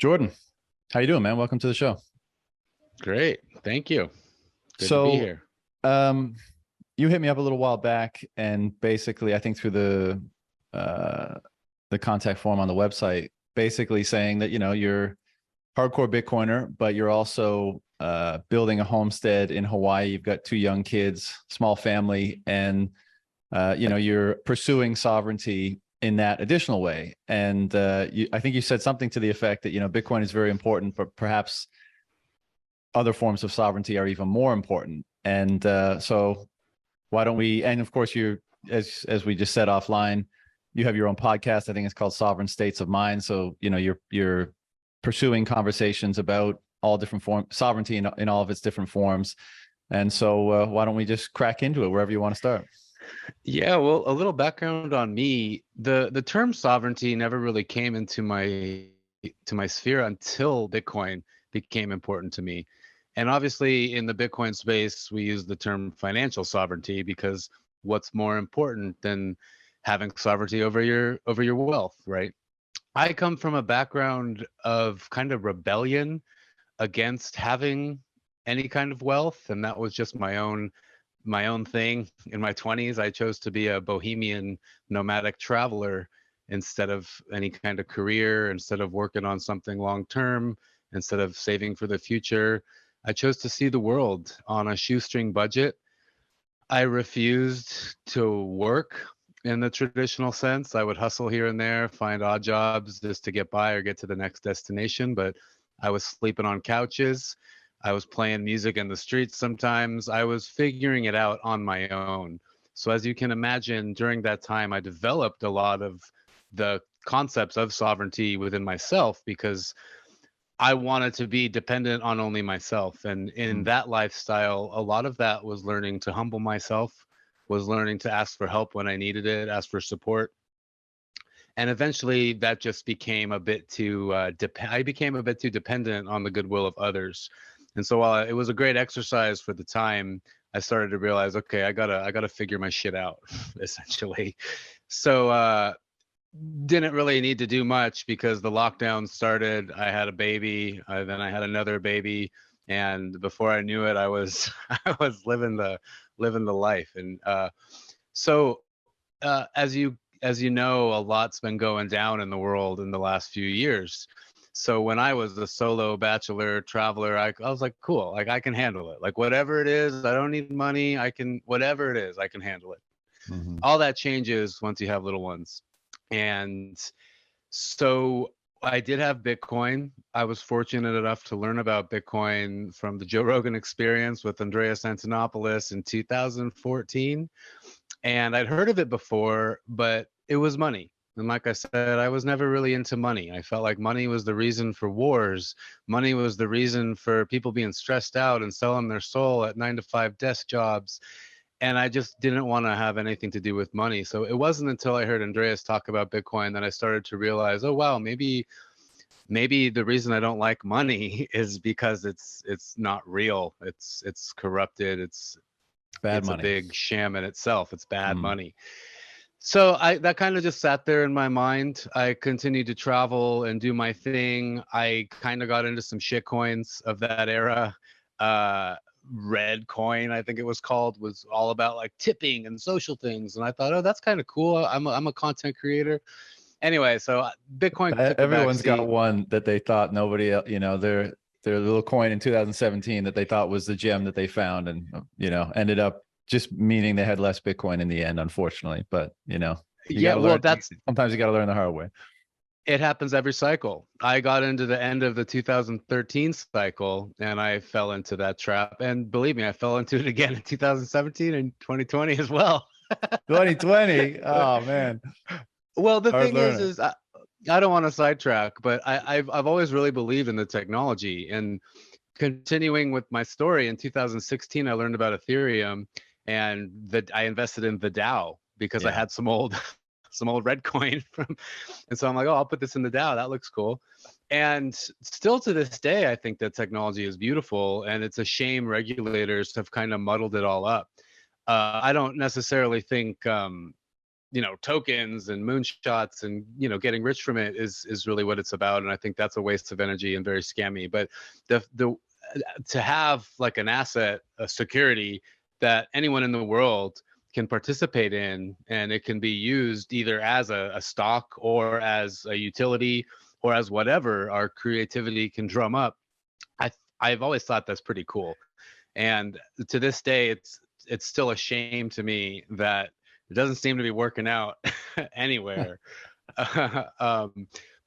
Jordan, how you doing, man? Welcome to the show. Great. Thank you. Good to be So, here. um, you hit me up a little while back, and basically, I think through uh, the contact form on the website, basically saying that you're hardcore Bitcoiner, but you're also building a homestead in Hawaii. You've got two young kids, small family, and you're pursuing sovereignty in that additional way. And I think you said something to the effect that Bitcoin is very important, but perhaps other forms of sovereignty are even more important. And so why don't we? And of course, you, as we just said offline, you have your own podcast. I think it's called Sovereign States of Mind. So you're pursuing conversations about all different forms sovereignty in all of its different forms. And so why don't we just crack into it wherever you want to start? Yeah, well, a little background on me. The term sovereignty never really came into my sphere until Bitcoin became important to me. And obviously in the Bitcoin space, we use the term financial sovereignty because what's more important than having sovereignty over your wealth, right? I come from a background of kind of rebellion against having any kind of wealth, and that was just my own thing. In my 20s, I chose to be a bohemian nomadic traveler instead of any kind of career, instead of working on something long term, instead of saving for the future. I chose to see the world on a shoestring budget. I refused to work in the traditional sense. I would hustle here and there, find odd jobs just to get by or get to the next destination, but I was sleeping on couches. I was playing music in the streets sometimes. I was figuring it out on my own. So as you can imagine, during that time, I developed a lot of the concepts of sovereignty within myself because I wanted to be dependent on only myself. And in Mm. that lifestyle, a lot of that was learning to humble myself, was learning to ask for help when I needed it, ask for support. And eventually that just became a bit too, I became a bit too dependent on the goodwill of others. And so while it was a great exercise for the time, I started to realize, okay, I gotta figure my shit out, essentially. So didn't really need to do much because the lockdown started. I had a baby, then I had another baby, and before I knew it, I was I was living the life. And as you know, a lot's been going down in the world in the last few years. So when I was a solo bachelor traveler, I was like, cool, like I can handle it. Like whatever it is, I don't need money. I can, whatever it is, I can handle it. Mhm. All that changes once you have little ones. And so I did have Bitcoin. I was fortunate enough to learn about Bitcoin from the Joe Rogan Experience with Andreas Antonopoulos in 2014. And I'd heard of it before, but it was money. And like I said, I was never really into money. I felt like money was the reason for wars. Money was the reason for people being stressed out and selling their soul at 9 to 5 desk jobs. And I just didn't want to have anything to do with money. So it wasn't until I heard Andreas talk about Bitcoin that I started to realize, oh wow, maybe the reason I don't like money is because it's not real. It's corrupted. Bad It's a money. big sham in itself. It's bad Mm. money. So I that kind of just sat there in my mind. I continued to travel and do my thing. I kind of got into some shit coins of that era. Uh, Red Coin, I think it was called, was all about like tipping and social things. And I thought, oh, that's kind of cool. I'm a content creator. Anyway, so Bitcoin took the back Everyone's got seat. one that they thought nobody else, their little coin in 2017 that they thought was the gem that they found, and ended up just meaning they had less Bitcoin in the end, unfortunately. But you got Yeah, to well, learn. that's Sometimes you got to learn the hard way. it happens every cycle. I got into the end of the 2013 cycle and I fell into that trap. And believe me, I fell into it again in 2017 and 2020 as well. 2020. Oh man, Well, the hard thing learner. is I don't want to sidetrack, but I've always really believed in the technology. And continuing with my story, in 2016, I learned about Ethereum, and that I invested in the DAO because I Yeah. had some old some old red coin from, and so I'm like, oh, I'll put this in the DAO. That looks cool. And still to this day, I think that technology is beautiful, and it's a shame regulators have kind of muddled it all up. I don't necessarily think tokens and moonshots and getting rich from it is really what it's about. And I think that's a waste of energy and very scammy. But the to have like an asset, a security that anyone in the world can participate in, and it can be used either as a stock or as a utility or as whatever our creativity can drum up. I've always thought that's pretty cool. And to this day, it's still a shame to me that it doesn't seem to be working out anywhere. But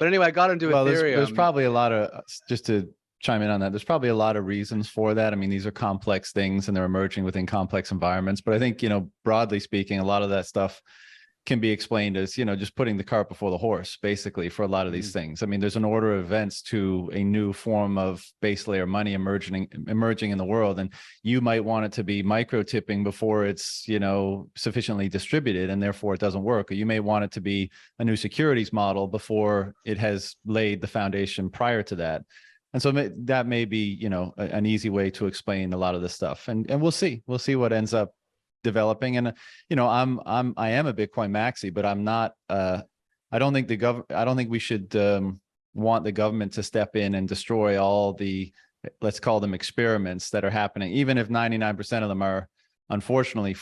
anyway, I got into Well, there's Ethereum. probably a lot of, just to chime in on that, there's probably a lot of reasons for that. I mean, these are complex things and they're emerging within complex environments. But I think, broadly speaking, a lot of that stuff can be explained as, just putting the cart before the horse, basically, for a lot of these things. I mean, there's an order of events to a new form of base layer money emerging in the world. And you might want it to be micro tipping before it's, sufficiently distributed, and therefore it doesn't work. Or you may want it to be a new securities model before it has laid the foundation prior to that. And so that may be, an easy way to explain a lot of this stuff. And we'll see what ends up developing. And I am a Bitcoin maxi, but I'm not I don't think we should want the government to step in and destroy all the, let's call them experiments that are happening, even if 99% of them are unfortunately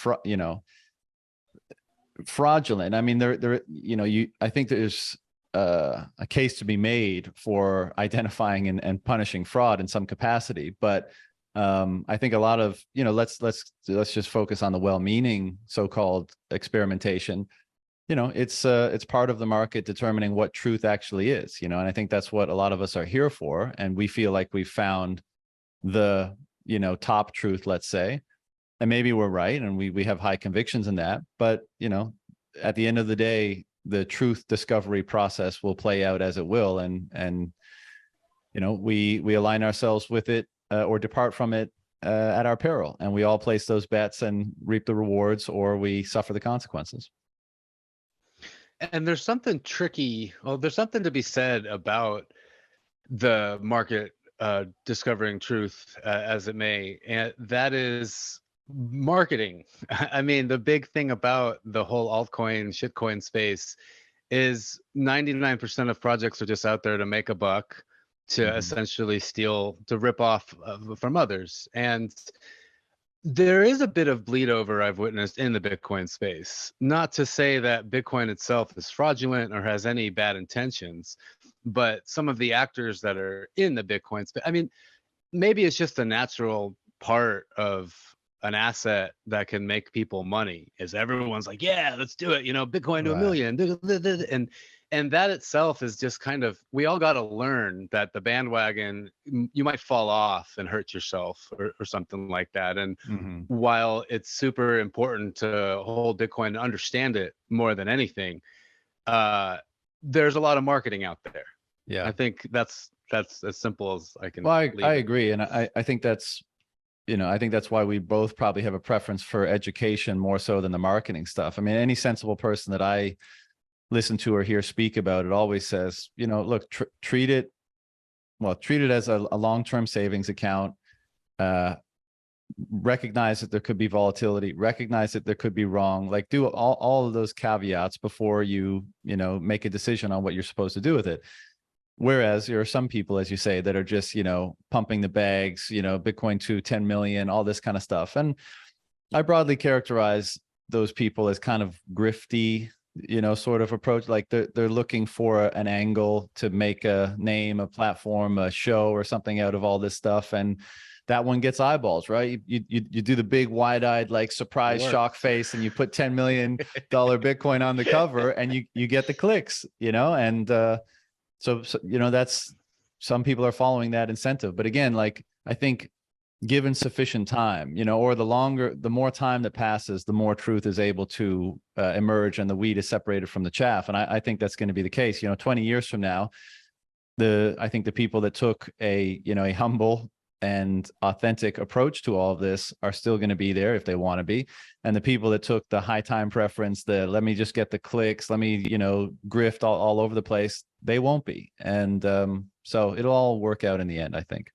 fraudulent. I mean, I think there's a case to be made for identifying and punishing fraud in some capacity, but I think a lot of, let's just focus on the well-meaning so-called experimentation. It's part of the market determining what truth actually is, and I think that's what a lot of us are here for. And we feel like we've found the, top truth, let's say, and maybe we're right. And we have high convictions in that, but, at the end of the day, the truth discovery process will play out as it will. And we align ourselves with it, or depart from it at our peril. And we all place those bets and reap the rewards, or we suffer the consequences. And there's something tricky. Well, there's something to be said about the market discovering truth as it may. And that is marketing. I mean, the big thing about the whole altcoin, shitcoin space is 99% of projects are just out there to make a buck, to essentially steal, to rip off from others. And there is a bit of bleed over I've witnessed in the Bitcoin space. Not to say that Bitcoin itself is fraudulent or has any bad intentions, but some of the actors that are in the Bitcoin space, I mean, maybe it's just a natural part of an asset that can make people money, is everyone's like, yeah, let's do it, Bitcoin to a million. And that itself is just kind of, we all got to learn that the bandwagon, you might fall off and hurt yourself or something like that. And while it's super important to hold Bitcoin and understand it more than anything, there's a lot of marketing out there. Yeah, I think that's as simple as I can. Well, I agree. And I think that's, I think that's why we both probably have a preference for education more so than the marketing stuff. I mean, any sensible person that I listen to or hear speak about it always says, look, treat it as a long-term savings account. Recognize that there could be volatility, recognize that there could be wrong, like do all of those caveats before you make a decision on what you're supposed to do with it. Whereas there are some people, as you say, that are just, pumping the bags, Bitcoin to 10 million, all this kind of stuff. And I broadly characterize those people as kind of grifty, sort of approach. Like they're looking for an angle to make a name, a platform, a show or something out of all this stuff. And that one gets eyeballs, right? You do the big wide-eyed, like surprise shock face, and you put $10 million Bitcoin on the cover and you get the clicks, and so that's, some people are following that incentive. But again, like, I think given sufficient time, or the more time that passes, the more truth is able to emerge and the wheat is separated from the chaff. And I think that's going to be the case. 20 years from now, I think the people that took a humble and authentic approach to all of this are still going to be there if they want to be. And the people that took the high time preference, the let me just get the clicks, let me, grift all over the place, they won't be. And so it'll all work out in the end, I think.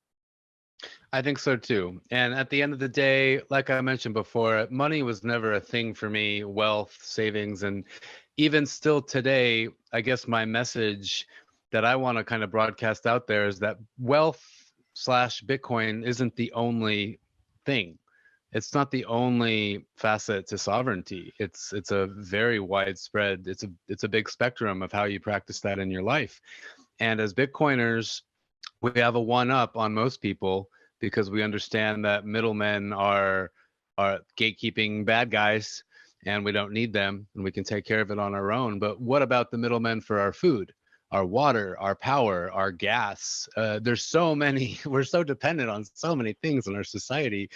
I think so too. And at the end of the day, like I mentioned before, money was never a thing for me, wealth, savings. And even still today, I guess my message that I want to kind of broadcast out there is that wealth slash Bitcoin isn't the only thing. It's not the only facet to sovereignty. It's a very widespread, it's a big spectrum of how you practice that in your life. And as Bitcoiners, we have a one up on most people because we understand that middlemen are gatekeeping bad guys and we don't need them and we can take care of it on our own. But what about the middlemen for our food, our water, our power, our gas? There's so many, we're so dependent on so many things in our society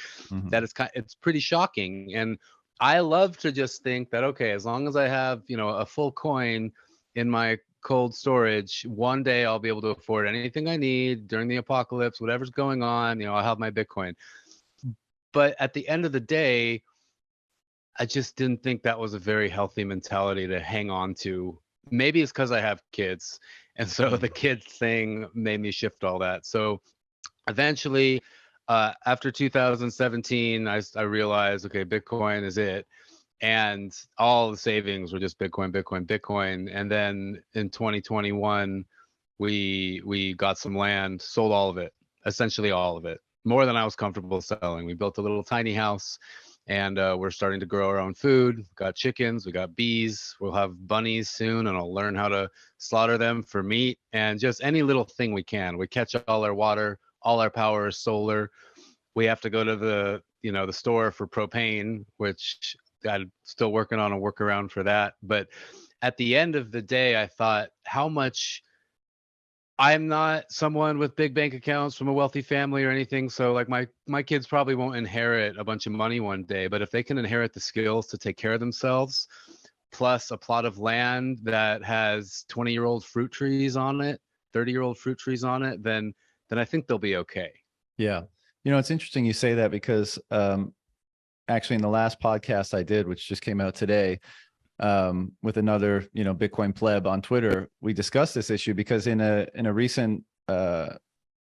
that it's pretty shocking. And I love to just think that, okay, as long as I have, you know, a full coin in my cold storage, one day I'll be able to afford anything I need during the apocalypse, whatever's going on, you know, I'll have my Bitcoin. But at the end of the day, I just didn't think that was a very healthy mentality to hang on to. Maybe it's because I have kids. And so the kids thing made me shift all that. So eventually, after 2017, I realized, okay, Bitcoin is it. And all the savings were just Bitcoin, Bitcoin, Bitcoin. And then in 2021, we got some land, sold all of it, essentially all of it, more than I was comfortable selling. We built a little tiny house, and we're starting to grow our own food. We've got chickens, we got bees, we'll have bunnies soon, and I'll learn how to slaughter them for meat, and just any little thing we can. We catch all our water, all our power is solar. We have to go to the, you know, the store for propane, which I'm still working on a workaround for that. But at the end of the day, I thought how much, I'm not someone with big bank accounts from a wealthy family or anything. So like my kids probably won't inherit a bunch of money one day, but if they can inherit the skills to take care of themselves, plus a plot of land that has 20-year-old fruit trees on it, 30-year-old fruit trees on it, then I think they'll be okay. Yeah. You know, it's interesting you say that because actually in the last podcast I did, which just came out today, with another, you know, Bitcoin pleb on Twitter, we discussed this issue because in a recent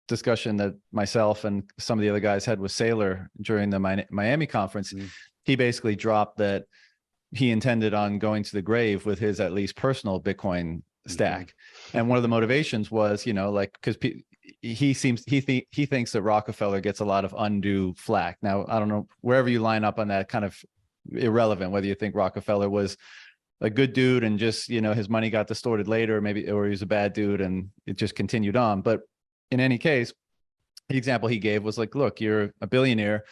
discussion that myself and some of the other guys had with Saylor during the Miami conference, he basically dropped that he intended on going to the grave with his at least personal Bitcoin stack. And one of the motivations was, you know, like, because he thinks that Rockefeller gets a lot of undue flack. Now, I don't know, wherever you line up on that, kind of irrelevant, whether you think Rockefeller was a good dude and just, you know, his money got distorted later, maybe, or he was a bad dude and it just continued on. But in any case, the example he gave was like, look, you're a billionaire,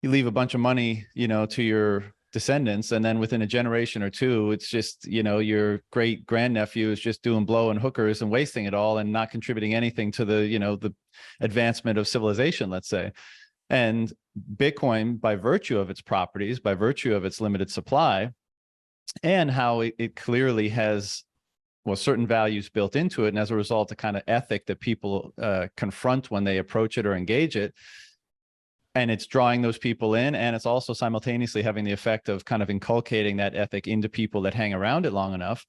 you leave a bunch of money, you know, to your descendants, and then within a generation or two, it's just, you know, your great grandnephew is just doing blow and hookers and wasting it all and not contributing anything to the, you know, the advancement of civilization, let's say. And Bitcoin, by virtue of its properties, by virtue of its limited supply, and how it clearly has, well, certain values built into it, and as a result, the kind of ethic that people confront when they approach it or engage it, and it's drawing those people in, and it's also simultaneously having the effect of kind of inculcating that ethic into people that hang around it long enough.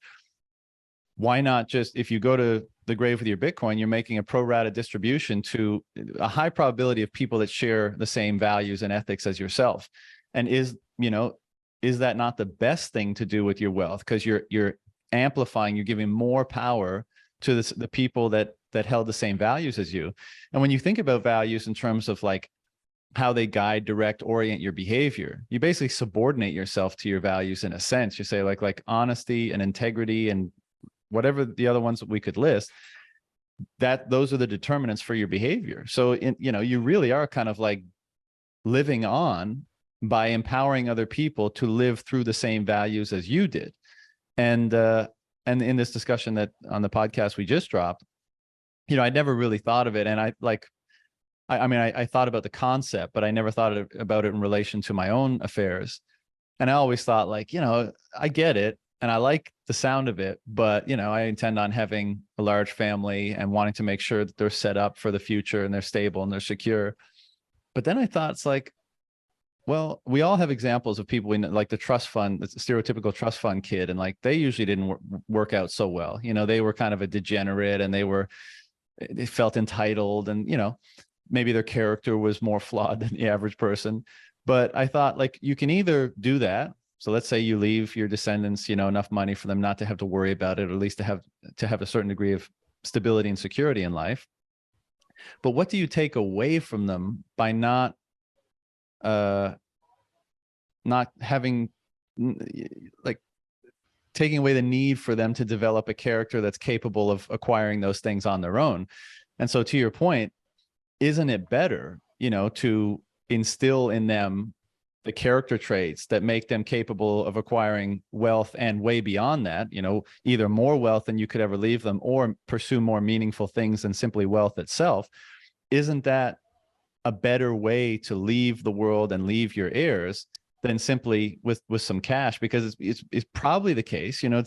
Why not just, if you go to the grave with your Bitcoin, you're making a pro rata distribution to a high probability of people that share the same values and ethics as yourself. And is that not the best thing to do with your wealth? Because you're amplifying, you're giving more power to the people that held the same values as you. And when you think about values in terms of like how they guide, direct, orient your behavior, you basically subordinate yourself to your values in a sense. You say like honesty and integrity and whatever the other ones that we could list, that those are the determinants for your behavior. So you really are kind of like living on by empowering other people to live through the same values as you did. And in this discussion that on the podcast we just dropped, you know, I never really thought of it. And I thought about the concept, but I never thought about it in relation to my own affairs. And I always thought like, you know, I get it and I like the sound of it, but, you know, I intend on having a large family and wanting to make sure that they're set up for the future and they're stable and they're secure. But then I thought, it's like, well, we all have examples of people like the trust fund, the stereotypical trust fund kid, and like they usually didn't work out so well. You know, they were kind of a degenerate and they felt entitled, and, you know, maybe their character was more flawed than the average person. But I thought, like, you can either do that. So let's say you leave your descendants, you know, enough money for them not to have to worry about it, or at least to have a certain degree of stability and security in life. But what do you take away from them by not having, like, taking away the need for them to develop a character that's capable of acquiring those things on their own? And so, to your point, isn't it better, you know, to instill in them the character traits that make them capable of acquiring wealth and way beyond that, you know, either more wealth than you could ever leave them, or pursue more meaningful things than simply wealth itself? Isn't that a better way to leave the world and leave your heirs than simply with some cash? Because it's probably the case, you know,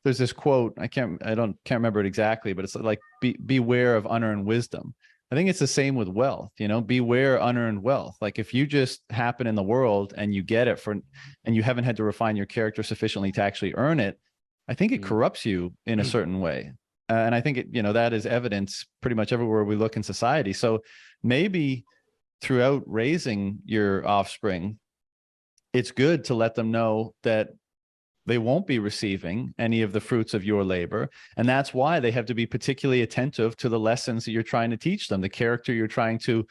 there's this quote, I can't remember it exactly, but it's like, beware of unearned wisdom. I think it's the same with wealth, you know, beware unearned wealth. Like, if you just happen in the world and you get it and you haven't had to refine your character sufficiently to actually earn it, I think it corrupts you in a certain way. And I think you know, that is evidence pretty much everywhere we look in society. So maybe throughout raising your offspring, it's good to let them know that they won't be receiving any of the fruits of your labor. And that's why they have to be particularly attentive to the lessons that you're trying to teach them, the character you're trying to,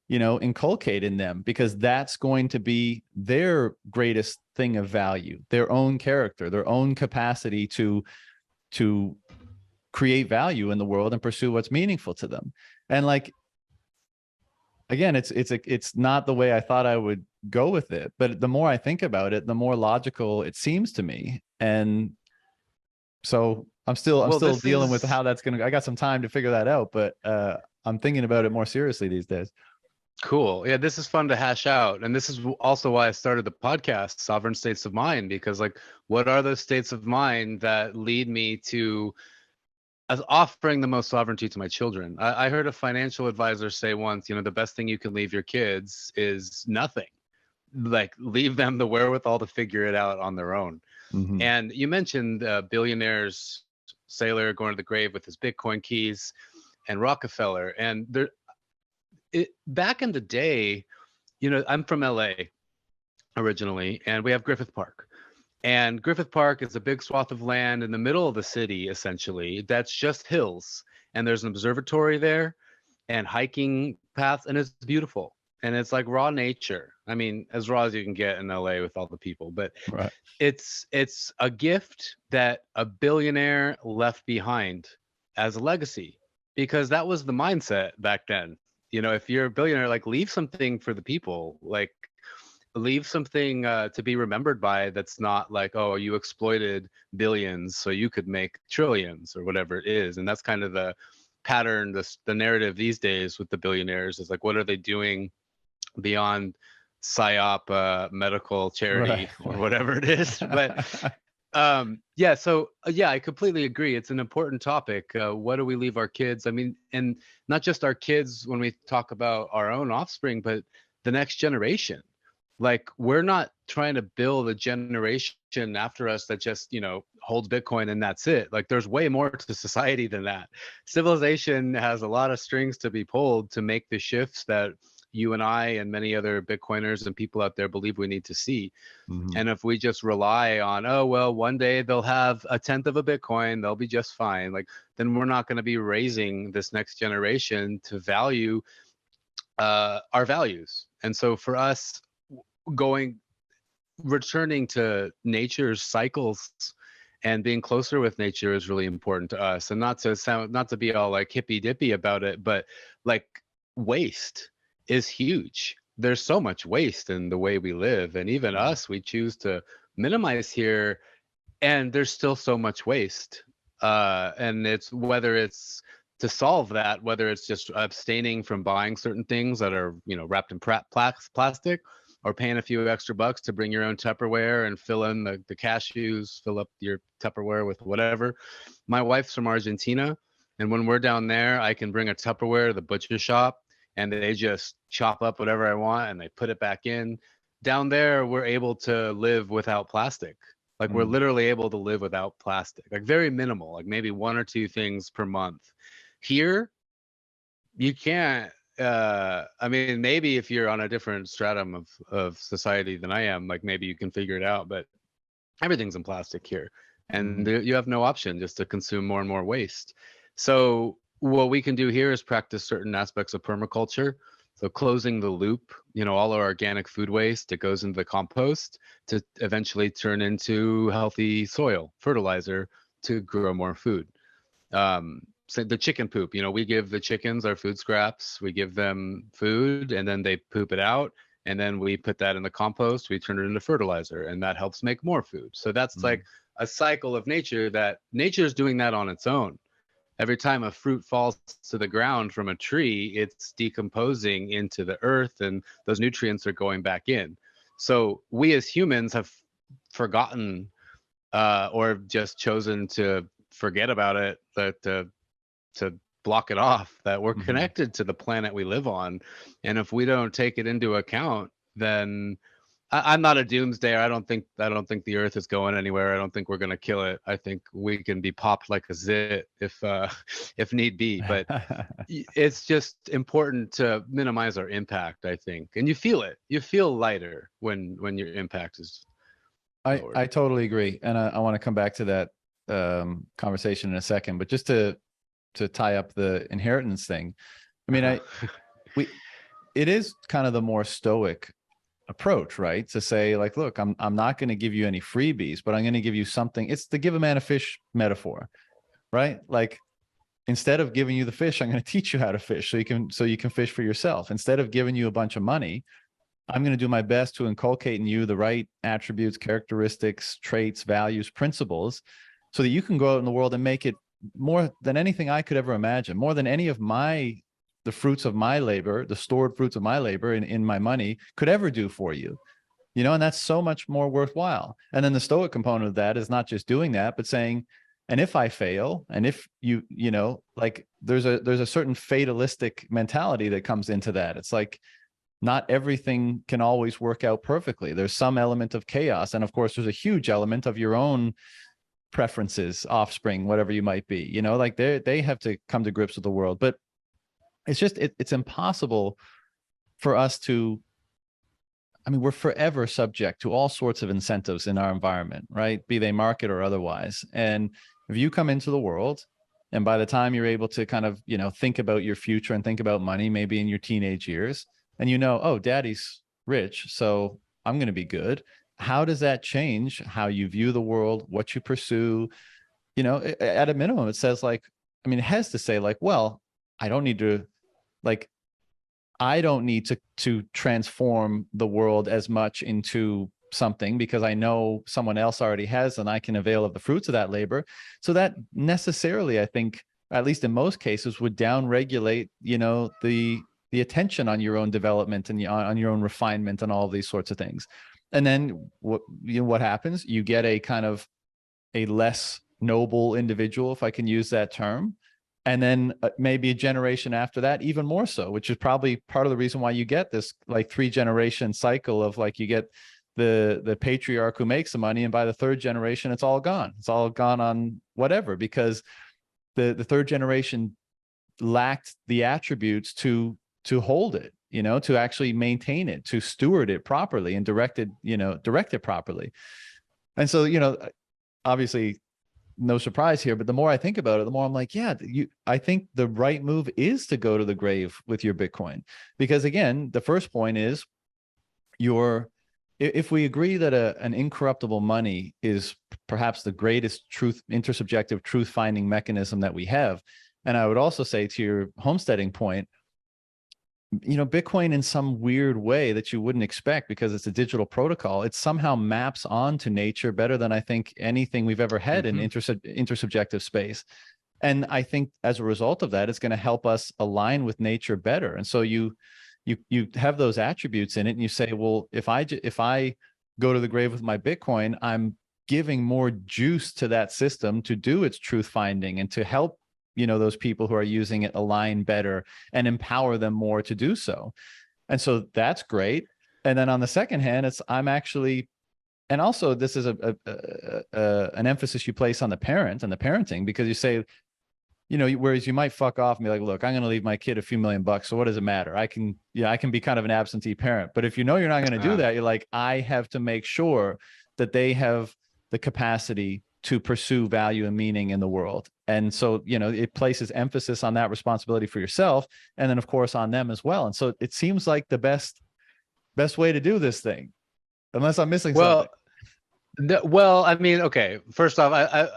you know, inculcate in them, because that's going to be their greatest thing of value, their own character, their own capacity to create value in the world and pursue what's meaningful to them. And, like, again, it's not the way I thought I would go with it, but the more I think about it, the more logical it seems to me. And so I'm still dealing with how that's gonna. I got some time to figure that out, but I'm thinking about it more seriously these days. Cool. Yeah, this is fun to hash out. And this is also why I started the podcast, Sovereign States of Mind, because, like, what are those states of mind that lead me to as offering the most sovereignty to my children? I heard a financial advisor say once, you know, the best thing you can leave your kids is nothing. Like, leave them the wherewithal to figure it out on their own. Mm-hmm. And you mentioned billionaires, Sailor going to the grave with his Bitcoin keys, and Rockefeller. And back in the day, you know, I'm from LA originally, and we have Griffith Park. And Griffith Park is a big swath of land in the middle of the city, essentially, that's just hills. And there's an observatory there and hiking paths, and it's beautiful. And it's like raw nature. I mean, as raw as you can get in LA with all the people, but Right. it's a gift that a billionaire left behind as a legacy, because that was the mindset back then. You know, if you're a billionaire, like, leave something for the people, like, leave something to be remembered by, that's not like, oh, you exploited billions so you could make trillions or whatever it is. And that's kind of the pattern, the narrative these days with the billionaires, is like, what are they doing beyond PSYOP, medical charity, Right. or whatever it is? But yeah, so yeah, I completely agree. It's an important topic. What do we leave our kids? I mean, and not just our kids when we talk about our own offspring, but the next generation. Like, we're not trying to build a generation after us that just, you know, holds Bitcoin and that's it. Like, there's way more to society than that. Civilization has a lot of strings to be pulled to make the shifts that you and I and many other Bitcoiners and people out there believe we need to see. Mm-hmm. And if we just rely on, oh, well, one day they'll have 1/10 of a Bitcoin, they'll be just fine, like, then we're not going to be raising this next generation to value our values. And so for us, returning to nature's cycles and being closer with nature is really important to us. And not to be all like hippy dippy about it, but, like, waste is huge. There's so much waste in the way we live, and even us, we choose to minimize here, and there's still so much waste. And it's whether it's to solve that, whether it's just abstaining from buying certain things that are, you know, wrapped in plastic, or paying a few extra bucks to bring your own Tupperware and fill in the cashews, fill up your Tupperware with whatever. My wife's from Argentina, and when we're down there, I can bring a Tupperware to the butcher shop, and they just chop up whatever I want and they put it back in. Down there, we're able to live without plastic. Like, we're literally able to live without plastic, like, very minimal, like maybe 1 or 2 things per month. Here, you can't. I mean, maybe if you're on a different stratum of society than I am, like maybe you can figure it out, but everything's in plastic here, and you have no option just to consume more and more waste. So what we can do here is practice certain aspects of permaculture. So closing the loop, all our organic food waste, it goes into the compost to eventually turn into healthy soil, fertilizer to grow more food. So the chicken poop, we give the chickens our food scraps, we give them food, and then they poop it out. And then we put that in the compost, we turn it into fertilizer, and that helps make more food. So that's like a cycle of nature, that nature is doing that on its own. Every time a fruit falls to the ground from a tree, it's decomposing into the earth, and those nutrients are going back in. So we as humans have forgotten or just chosen to forget about it, to block it off, that we're connected to the planet we live on. And if we don't take it into account, then I'm not a doomsdayer. I don't think the earth is going anywhere. I don't think we're going to kill it. I think we can be popped like a zit if need be, but it's just important to minimize our impact, I think. And you feel lighter when your impact is lowered. I totally agree. And I want to come back to that conversation in a second, but just to tie up the inheritance thing. I mean, it is kind of the more stoic approach, right? To say like, look, I'm not going to give you any freebies, but I'm going to give you something. It's the give a man a fish metaphor, right? Like, instead of giving you the fish, I'm going to teach you how to fish so you can fish for yourself. Instead of giving you a bunch of money, I'm going to do my best to inculcate in you the right attributes, characteristics, traits, values, principles, so that you can go out in the world and make it more than anything I could ever imagine, more than any of the fruits of my labor, the stored fruits of my labor in my money could ever do for you, and that's so much more worthwhile. And then the stoic component of that is not just doing that, but saying, and if I fail, and if like there's a certain fatalistic mentality that comes into that. It's like, not everything can always work out perfectly. There's some element of chaos. And of course, there's a huge element of your own preferences, offspring, whatever you might be, like they have to come to grips with the world. But it's just, it's impossible for us to, I mean, we're forever subject to all sorts of incentives in our environment, right? Be they market or otherwise. And if you come into the world, and by the time you're able to kind of, think about your future and think about money, maybe in your teenage years, and oh, daddy's rich, so I'm going to be good. How does that change how you view the world, what you pursue? At a minimum, it says like, I mean, it has to say like, well, I don't need to transform the world as much into something, because I know someone else already has, and I can avail of the fruits of that labor. So that necessarily, I think, at least in most cases, would downregulate, the attention on your own development and on your own refinement and all of these sorts of things. And then what happens? You get a kind of a less noble individual, if I can use that term. And then maybe a generation after that, even more so, which is probably part of the reason why you get this like 3-generation cycle of like, you get the patriarch who makes the money, and by the 3rd generation, it's all gone. It's all gone on whatever, because the 3rd generation lacked the attributes to hold it, to actually maintain it, to steward it properly and direct it properly. And so, obviously no surprise here, but the more I think about it, the more I'm like, yeah, I think the right move is to go to the grave with your Bitcoin. Because again, the first point is if we agree that an incorruptible money is perhaps the greatest intersubjective truth finding mechanism that we have. And I would also say, to your homesteading point, Bitcoin in some weird way that you wouldn't expect, because it's a digital protocol, it somehow maps onto nature better than I think anything we've ever had in intersubjective space. And I think as a result of that, it's going to help us align with nature better. And so you have those attributes in it, and you say, well, if I go to the grave with my Bitcoin, I'm giving more juice to that system to do its truth finding and to help those people who are using it align better and empower them more to do so. And so that's great. And then on the second hand, I'm actually, and also this is an emphasis you place on the parent and the parenting, because you say, you know, whereas you might fuck off and be like, look, I'm going to leave my kid a few $1,000,000. So what does it matter? I can be kind of an absentee parent. But if you know you're not going to do that, you're like, I have to make sure that they have the capacity to pursue value and meaning in the world. And so, you know, it places emphasis on that responsibility for yourself, and then of course on them as well. And so it seems like the best way to do this thing, unless I'm missing something. Well, I mean, okay. First off, I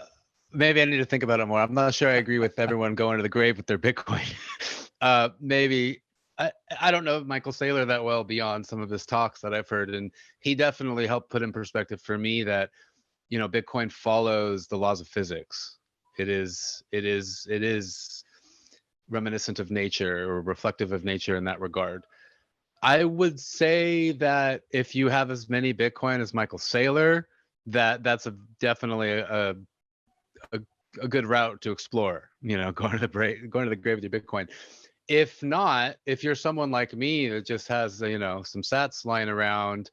maybe I need to think about it more. I'm not sure I agree with everyone going to the grave with their Bitcoin. Maybe I don't know Michael Saylor that well beyond some of his talks that I've heard, and he definitely helped put in perspective for me that, you know, Bitcoin follows the laws of physics. It is reminiscent of nature or reflective of nature in that regard. I would say that if you have as many Bitcoin as Michael Saylor, that's definitely a good route to explore. You know, going to the grave with your Bitcoin. If not, if you're someone like me that just has, you know, some sats lying around,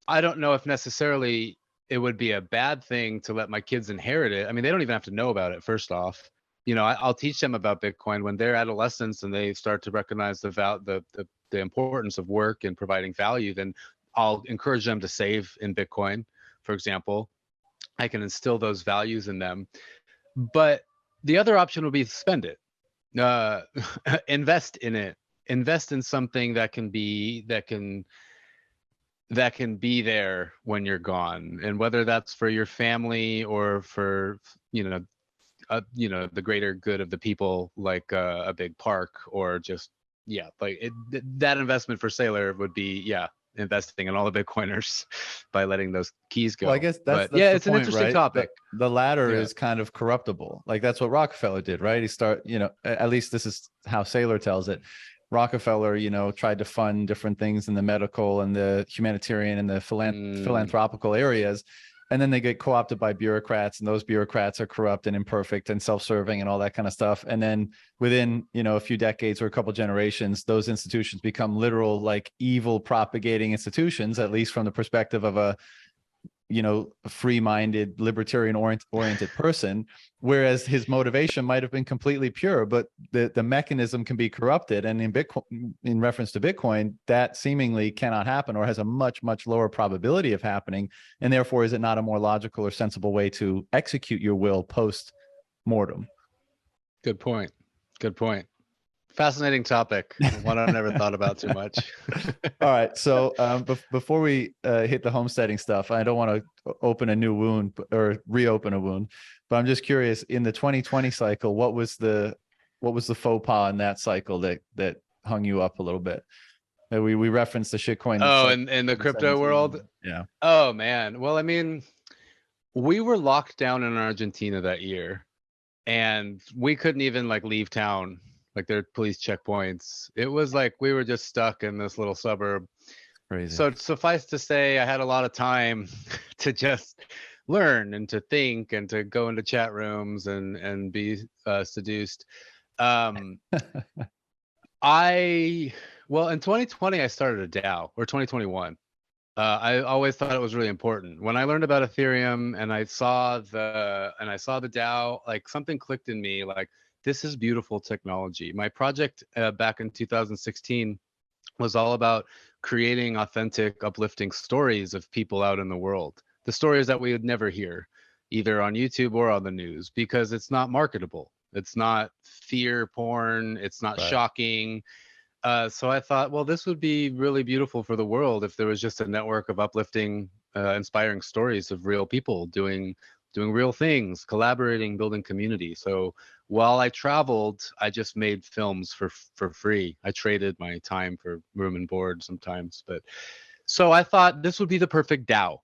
I don't know if necessarily it would be a bad thing to let my kids inherit it. I mean, they don't even have to know about it, first off. You know, I'll teach them about Bitcoin when they're adolescents and they start to recognize the importance of work and providing value. Then I'll encourage them to save in Bitcoin, for example. I can instill those values in them. But the other option would be to spend it, invest in it, invest in something that can be there when you're gone, and whether that's for your family or for, you know, the greater good of the people, like a big park, or just that investment for Saylor would be investing in all the Bitcoiners by letting those keys go. Well, I guess that's it's the an point, interesting right? topic. The latter is kind of corruptible. Like that's what Rockefeller did, right? You know, at least this is how Saylor tells it. Rockefeller, you know, tried to fund different things in the medical and the humanitarian and the philanthropical areas. And then they get co-opted by bureaucrats, and those bureaucrats are corrupt and imperfect and self-serving and all that kind of stuff. And then within, you know, a few decades or a couple generations, those institutions become literal, like, evil propagating institutions, at least from the perspective of a, you know, free-minded, libertarian oriented person, whereas his motivation might have been completely pure, but the mechanism can be corrupted. And in Bitcoin, in reference to Bitcoin, that seemingly cannot happen, or has a much lower probability of happening. And therefore, is it not a more logical or sensible way to execute your will post mortem? Good point. Fascinating topic. One I've never thought about too much. All right. So before we hit the homesteading stuff, I don't want to open a new wound or reopen a wound, but I'm just curious, in the 2020 cycle, what was the faux pas in that cycle that hung you up a little bit? We referenced the shitcoin. Oh, in the crypto world? Yeah. Oh, man. Well, I mean, we were locked down in Argentina that year, and we couldn't even like leave town. Like, there are police checkpoints. It was like we were just stuck in this little suburb. Crazy. So suffice to say, I had a lot of time to just learn and to think and to go into chat rooms and be seduced. Well, in 2020, I started a DAO, or 2021. I always thought it was really important. When I learned about Ethereum and I saw the DAO, like, something clicked in me, like, this is beautiful technology. My project back in 2016 was all about creating authentic, uplifting stories of people out in the world. The stories that we would never hear, either on YouTube or on the news, because it's not marketable. It's not fear porn. It's not shocking. So I thought, well, this would be really beautiful for the world if there was just a network of uplifting, inspiring stories of real people doing real things, collaborating, building community. So while I traveled, I just made films for free. I traded my time for room and board sometimes. But so I thought this would be the perfect DAO,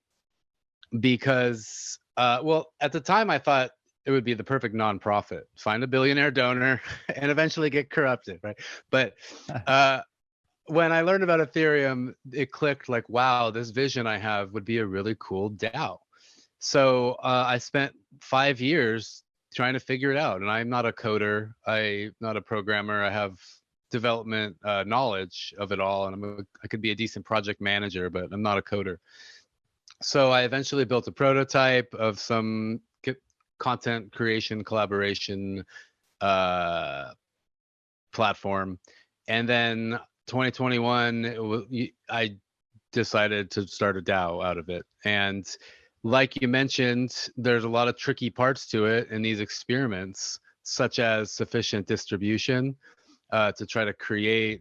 because, well, at the time I thought it would be the perfect nonprofit. Find a billionaire donor and eventually get corrupted, right? But when I learned about Ethereum, it clicked, like, wow, this vision I have would be a really cool DAO. So I spent 5 years trying to figure it out. And I'm not a coder. I'm not a programmer. I have development knowledge of it all. And I could be a decent project manager, but I'm not a coder. So I eventually built a prototype of some content creation collaboration platform. And then 2021, I decided to start a DAO out of it. And like you mentioned, there's a lot of tricky parts to it in these experiments, such as sufficient distribution to try to create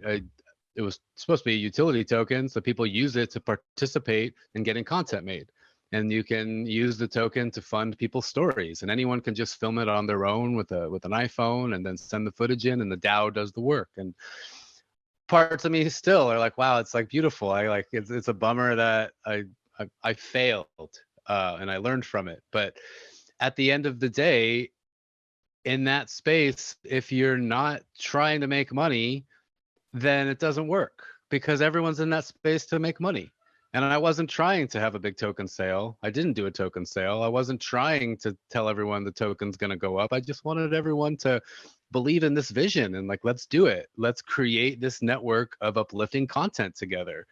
it was supposed to be a utility token, so people use it to participate in getting content made. And you can use the token to fund people's stories, and anyone can just film it on their own with an iPhone and then send the footage in, and the DAO does the work. And parts of me still are like, wow, it's like beautiful. I like it's a bummer that I failed and I learned from it. But at the end of the day, in that space, if you're not trying to make money, then it doesn't work, because everyone's in that space to make money. And I wasn't trying to have a big token sale. I didn't do a token sale. I wasn't trying to tell everyone the token's going to go up. I just wanted everyone to believe in this vision and like, let's do it. Let's create this network of uplifting content together.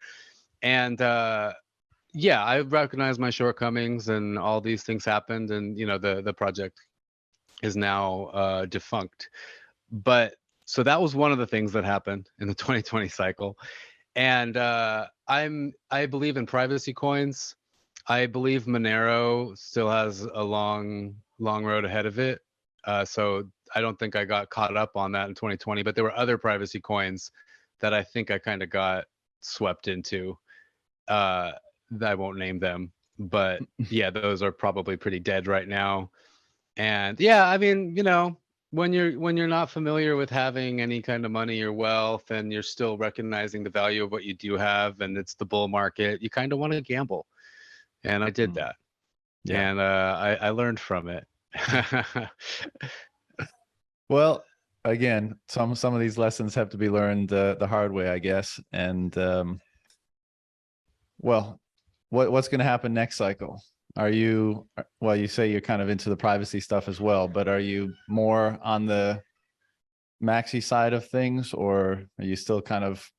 And yeah, I recognize my shortcomings, and all these things happened, and you know, the project is now defunct. But so that was one of the things that happened in the 2020 cycle. And I believe in privacy coins. I believe Monero still has a long road ahead of it. So I don't think I got caught up on that in 2020, but there were other privacy coins that I think I kind of got swept into. I won't name them, but yeah, those are probably pretty dead right now. And yeah, I mean, you know, when you're not familiar with having any kind of money or wealth, and you're still recognizing the value of what you do have, and it's the bull market, you kind of want to gamble. And I did that. Yeah. And I learned from it. Well, again, some of these lessons have to be learned the hard way, I guess. And well, what's going to happen next cycle? Are you, well, you say you're kind of into the privacy stuff as well, but are you more on the maxi side of things, or are you still kind of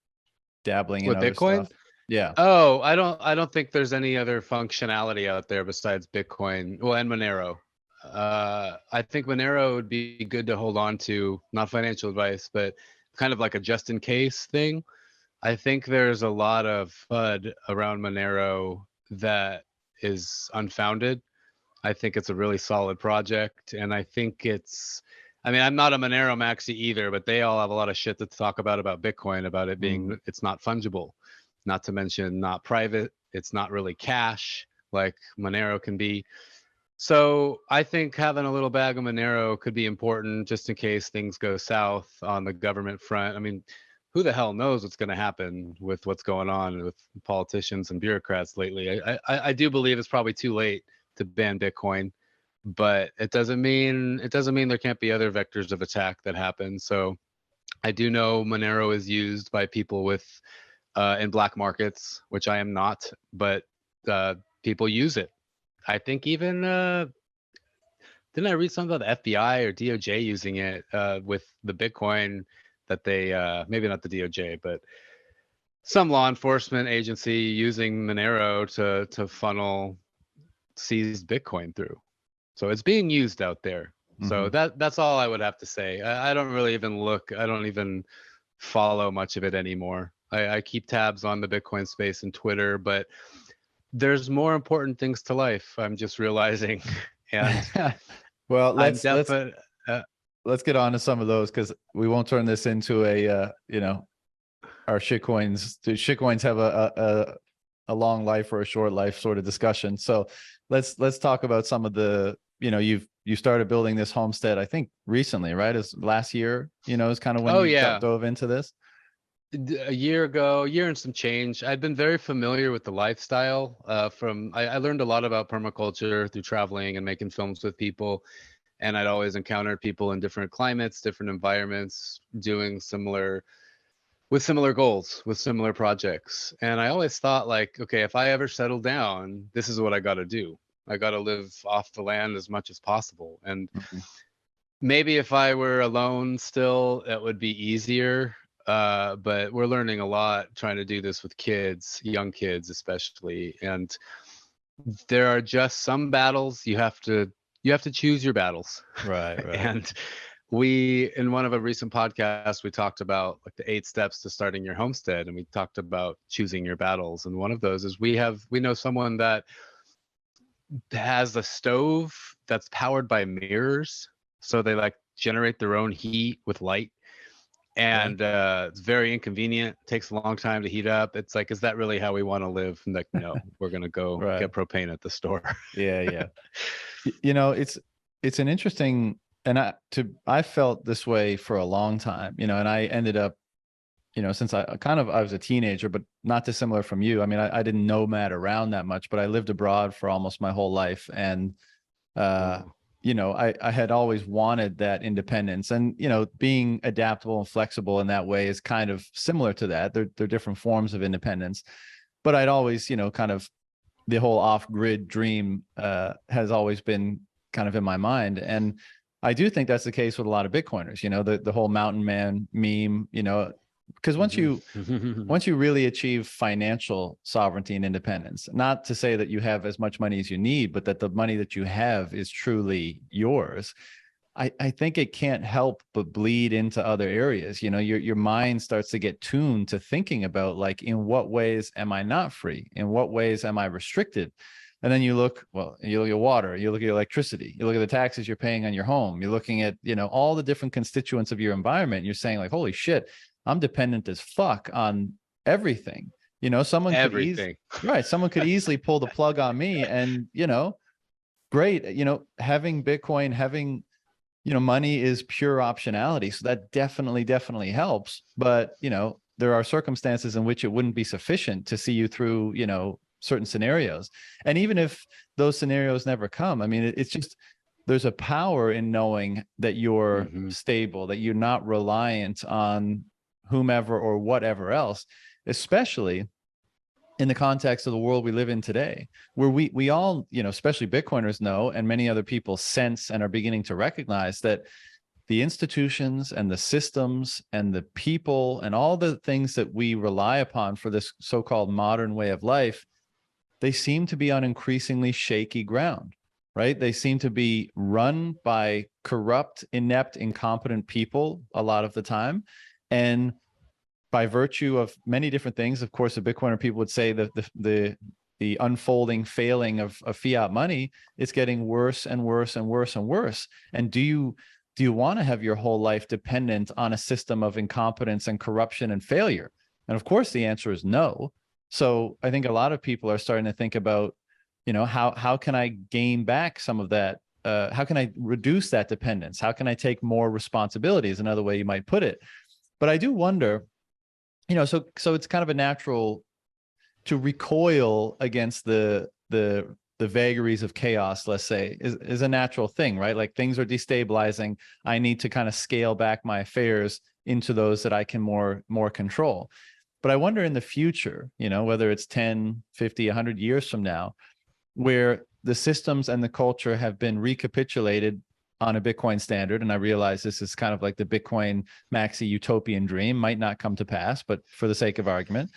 dabbling in with other Bitcoin? stuff? Yeah. Oh, I don't think there's any other functionality out there besides Bitcoin. Well, and Monero. I think Monero would be good to hold on to, not financial advice, but kind of like a just in case thing. I think there's a lot of FUD around Monero that is unfounded. I think it's a really solid project, and I think it's, I mean, I'm not a Monero maxi either, but they all have a lot of shit to talk about Bitcoin, about it being, it's not fungible, not to mention not private. It's not really cash like Monero can be. So I think having a little bag of Monero could be important just in case things go south on the government front. I mean, who the hell knows what's going to happen with what's going on with politicians and bureaucrats lately. I do believe it's probably too late to ban Bitcoin, but it doesn't mean there can't be other vectors of attack that happen. So I do know Monero is used by people with in black markets, which I am not, but people use it. I think even didn't I read something about the FBI or DOJ using it with the Bitcoin that they maybe not the DOJ, but some law enforcement agency using Monero to funnel seized Bitcoin through. So it's being used out there. So that's all I would have to say. I don't really even look. I don't even follow much of it anymore. I keep tabs on the Bitcoin space and Twitter, but there's more important things to life, I'm just realizing. And well, let's get on to some of those, because we won't turn this into a you know, our shitcoins. Do shitcoins have a long life or a short life sort of discussion? So let's talk about some of the, you know, you started building this homestead, I think recently, right? Is last year, you know, is kind of when dove into this. A year ago, year and some change. I'd been very familiar with the lifestyle I learned a lot about permaculture through traveling and making films with people. And I'd always encountered people in different climates, different environments, doing similar goals, with similar projects. And I always thought, like, okay, if I ever settle down, this is what I got to do. I got to live off the land as much as possible. And maybe if I were alone still, it would be easier. But we're learning a lot trying to do this with kids, young kids especially. And there are just some battles you have to choose your battles. Right. And we, in one of a recent podcast, we talked about like the 8 steps to starting your homestead, and we talked about choosing your battles. And one of those is we know someone that has a stove that's powered by mirrors, so they like generate their own heat with light. And it's very inconvenient, takes a long time to heat up. It's like, is that really how we want to live? And like, no, we're gonna go Right. get propane at the store. Yeah. You know, it's an interesting, and I felt this way for a long time, you know, and I ended up, you know, since I was a teenager, but not dissimilar from you. I mean, I didn't nomad around that much, but I lived abroad for almost my whole life. And, you know, I had always wanted that independence, and, you know, being adaptable and flexible in that way is kind of similar to that. They're different forms of independence, but I'd always, you know, kind of the whole off-grid dream has always been kind of in my mind. And I do think that's the case with a lot of Bitcoiners, you know, the whole mountain man meme, you know, because once you really achieve financial sovereignty and independence, not to say that you have as much money as you need, but that the money that you have is truly yours, I think it can't help but bleed into other areas. You know, your mind starts to get tuned to thinking about, like, in what ways am I not free? In what ways am I restricted? And then you look at your water, you look at your electricity, you look at the taxes you're paying on your home, you're looking at, you know, all the different constituents of your environment. And you're saying, like, holy shit, I'm dependent as fuck on everything. You know, someone could easily pull the plug on me, and, you know, great, you know, having Bitcoin, having, you know, money is pure optionality. So that definitely helps. But, you know, there are circumstances in which it wouldn't be sufficient to see you through, you know, certain scenarios. And even if those scenarios never come, I mean, it's just, there's a power in knowing that you're stable, that you're not reliant on whomever or whatever else, especially in the context of the world we live in today, where we all, you know, especially Bitcoiners know, and many other people sense and are beginning to recognize, that the institutions and the systems and the people and all the things that we rely upon for this so-called modern way of life, they seem to be on increasingly shaky ground, right? They seem to be run by corrupt, inept, incompetent people a lot of the time. And by virtue of many different things, of course, the Bitcoiner people would say that the unfolding failing of fiat money is getting worse and worse and worse and worse. And do you want to have your whole life dependent on a system of incompetence and corruption and failure? And of course, the answer is no. So I think a lot of people are starting to think about, you know, how can I gain back some of that? How can I reduce that dependence? How can I take more responsibility, is another way you might put it. But I do wonder, you know, so it's kind of a natural to recoil against the vagaries of chaos, let's say, is a natural thing, right? Like, things are destabilizing. I need to kind of scale back my affairs into those that I can more control. But I wonder in the future, you know, whether it's 10, 50, 100 years from now, where the systems and the culture have been recapitulated on a Bitcoin standard. And I realize this is kind of like the Bitcoin maxi utopian dream, might not come to pass, but for the sake of argument,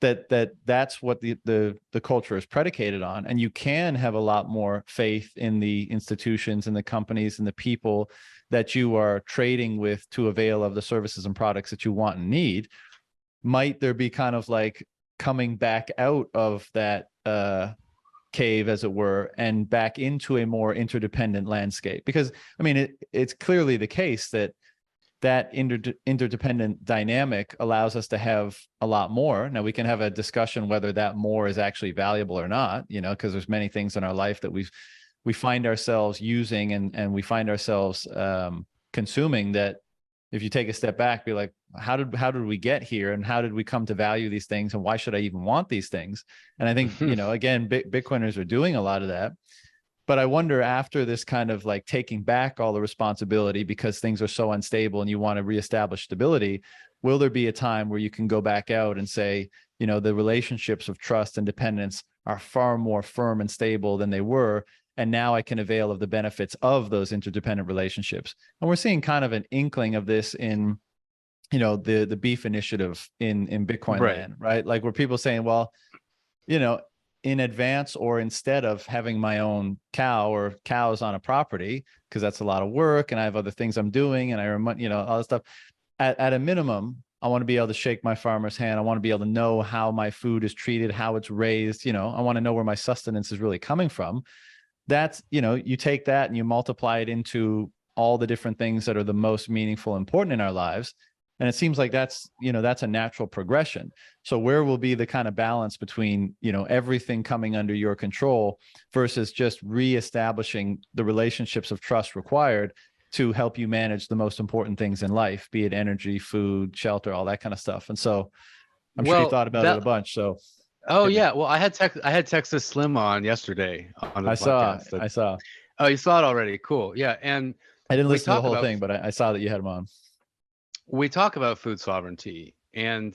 that's what the culture is predicated on. And you can have a lot more faith in the institutions and the companies and the people that you are trading with to avail of the services and products that you want and need. Might there be kind of like coming back out of that cave, as it were, and back into a more interdependent landscape? Because I mean, it's clearly the case that interdependent dynamic allows us to have a lot more. Now, we can have a discussion whether that more is actually valuable or not, you know, because there's many things in our life that we find ourselves using and we find ourselves consuming, that if you take a step back, be like, how did we get here, and how did we come to value these things, and why should I even want these things? And I think, you know, again, Bitcoiners are doing a lot of that. But I wonder, after this kind of like taking back all the responsibility because things are so unstable and you want to reestablish stability, will there be a time where you can go back out and say, you know, the relationships of trust and dependence are far more firm and stable than they were, and now I can avail of the benefits of those interdependent relationships? And we're seeing kind of an inkling of this in, you know, the beef initiative in Bitcoin land, right? Like, where people saying, well, you know, in advance or instead of having my own cow or cows on a property, because that's a lot of work and I have other things I'm doing and I earn money, all this stuff. At a minimum, I want to be able to shake my farmer's hand. I want to be able to know how my food is treated, how it's raised. I want to know where my sustenance is really coming from. That's, you take that and you multiply it into all the different things that are the most meaningful, important in our lives. And it seems like that's a natural progression. So where will be the kind of balance between, everything coming under your control versus just reestablishing the relationships of trust required to help you manage the most important things in life, be it energy, food, shelter, all that kind of stuff. And so I'm sure you thought about it a bunch. So oh yeah, well I had Texas Slim on yesterday on the podcast. I saw. Oh, you saw it already. Cool. Yeah, and I didn't listen to the whole thing, but I saw that you had him on. We talk about food sovereignty, and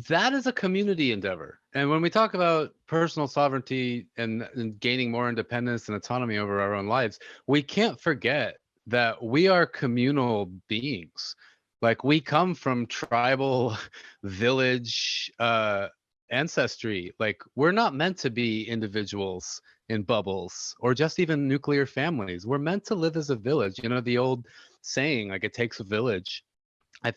that is a community endeavor. And when we talk about personal sovereignty and gaining more independence and autonomy over our own lives, we can't forget that we are communal beings. Like, we come from tribal village ancestry. Like, we're not meant to be individuals in bubbles or just even nuclear families. We're meant to live as a village. The old saying, like, it takes a village. I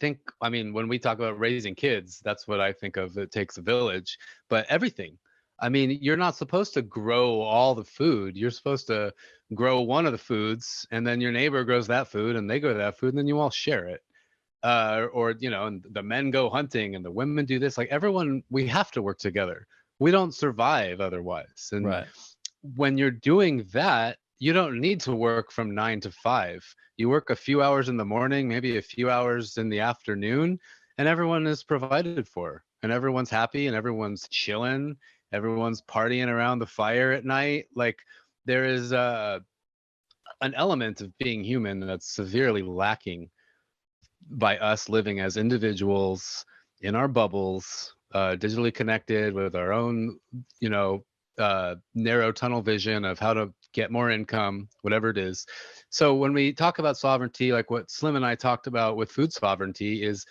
mean, when we talk about raising kids, that's what I think of. It takes a village. But everything, I mean, you're not supposed to grow all the food. You're supposed to grow one of the foods, and then your neighbor grows that food, and they grow that food, and then you all share it. And the men go hunting and the women do this. Like, everyone, we have to work together. We don't survive otherwise. And right. When you're doing that, you don't need to work from 9 to 5. You work a few hours in the morning, maybe a few hours in the afternoon, and everyone is provided for, and everyone's happy, and everyone's chilling, everyone's partying around the fire at night. Like, there is an element of being human that's severely lacking by us living as individuals in our bubbles, digitally connected with our own, narrow tunnel vision of how to get more income, whatever it is. So when we talk about sovereignty, like what Slim and I talked about with food sovereignty, is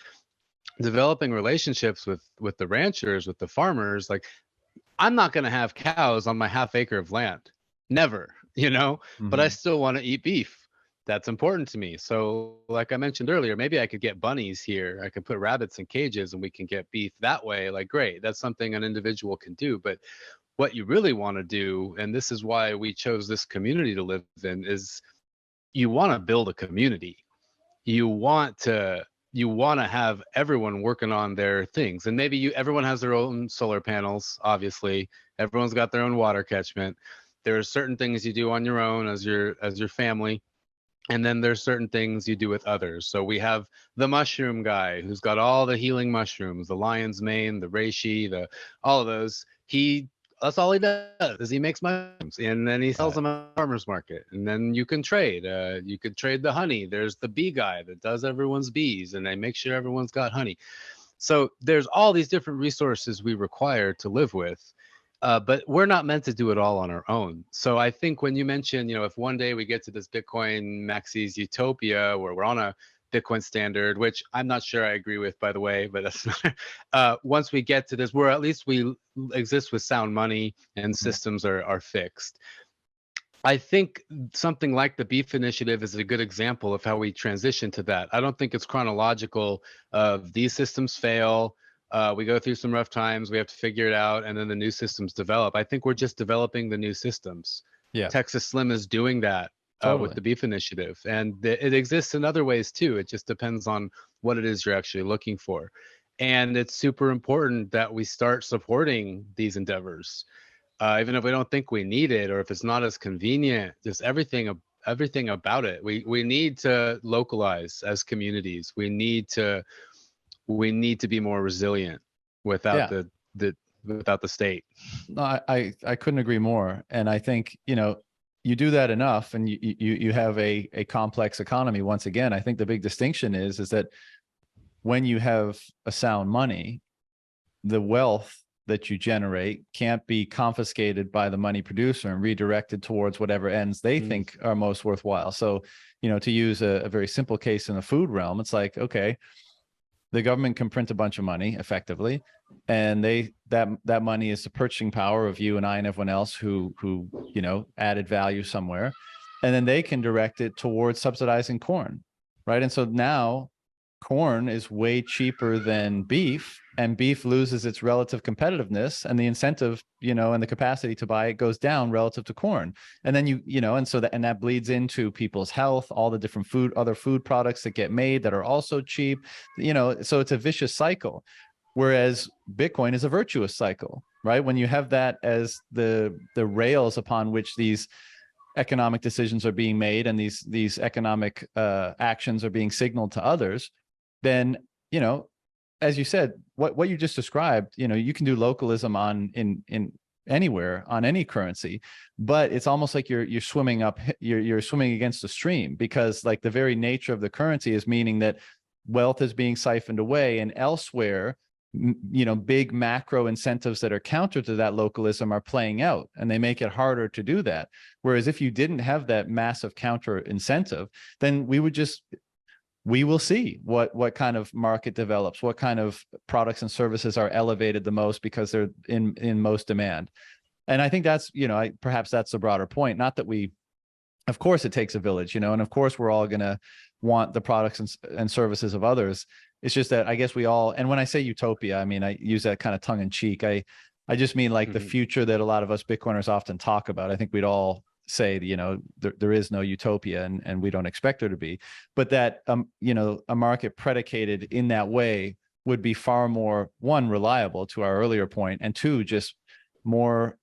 developing relationships with the ranchers, with the farmers. Like, I'm not going to have cows on my half acre of land, never, but I still want to eat beef. That's important to me. So like I mentioned earlier, maybe I could get bunnies here. I could put rabbits in cages and we can get beef that way. Like, great. That's something an individual can do. But what you really want to do, and this is why we chose this community to live in, is you want to build a community. You want to have everyone working on their things. And maybe everyone has their own solar panels, obviously. Everyone's got their own water catchment. There are certain things you do on your own as your family. And then there's certain things you do with others. So we have the mushroom guy who's got all the healing mushrooms, the lion's mane, the reishi, all of those. That's all he does, is he makes mushrooms, and then he sells them at the farmer's market. And then you can trade. You could trade the honey. There's the bee guy that does everyone's bees, and they make sure everyone's got honey. So there's all these different resources we require to live with. But we're not meant to do it all on our own. So I think when you mention, if one day we get to this Bitcoin Maxis utopia where we're on a Bitcoin standard, which I'm not sure I agree with, by the way, but that's not, once we get to this, where at least we exist with sound money and systems are fixed. I think something like the Beef Initiative is a good example of how we transition to that. I don't think it's chronological of these systems fail. We go through some rough times, we have to figure it out, and then the new systems develop. I think we're just developing the new systems. Yeah. Texas Slim is doing that with the Beef Initiative. And it exists in other ways too. It just depends on what it is you're actually looking for. And it's super important that we start supporting these endeavors, even if we don't think we need it, or if it's not as convenient, just everything about it. We need to localize as communities. We need to be more resilient without without the state. No, I couldn't agree more. And I think, you do that enough and you have a complex economy. Once again, I think the big distinction is that when you have a sound money, the wealth that you generate can't be confiscated by the money producer and redirected towards whatever ends they think are most worthwhile. So, to use a very simple case in the food realm, it's like, okay, the government can print a bunch of money effectively, and that money is the purchasing power of you and I and everyone else who added value somewhere, and then they can direct it towards subsidizing corn, right? And so now corn is way cheaper than beef, and beef loses its relative competitiveness, and the incentive, and the capacity to buy it goes down relative to corn. And then and that bleeds into people's health, all the different other food products that get made that are also cheap, so it's a vicious cycle. Whereas Bitcoin is a virtuous cycle, right? When you have that as the rails upon which these economic decisions are being made and these economic actions are being signaled to others, then, as you said, what you just described, you can do localism in anywhere on any currency, but it's almost like you're swimming against the stream, because like the very nature of the currency is meaning that wealth is being siphoned away, and elsewhere, big macro incentives that are counter to that localism are playing out, and they make it harder to do that. Whereas if you didn't have that massive counter incentive, then we will see what kind of market develops, what kind of products and services are elevated the most because they're in most demand. And I think that's, perhaps that's the broader point. Not that of course it takes a village, and of course we're all going to want the products and services of others. It's just that I guess we all, and when I say utopia, I mean, I use that kind of tongue in cheek. I just mean like the future that a lot of us Bitcoiners often talk about. I think we'd all say, there is no utopia, and we don't expect there to be, but that, a market predicated in that way would be far more, one, reliable to our earlier point, and two, just more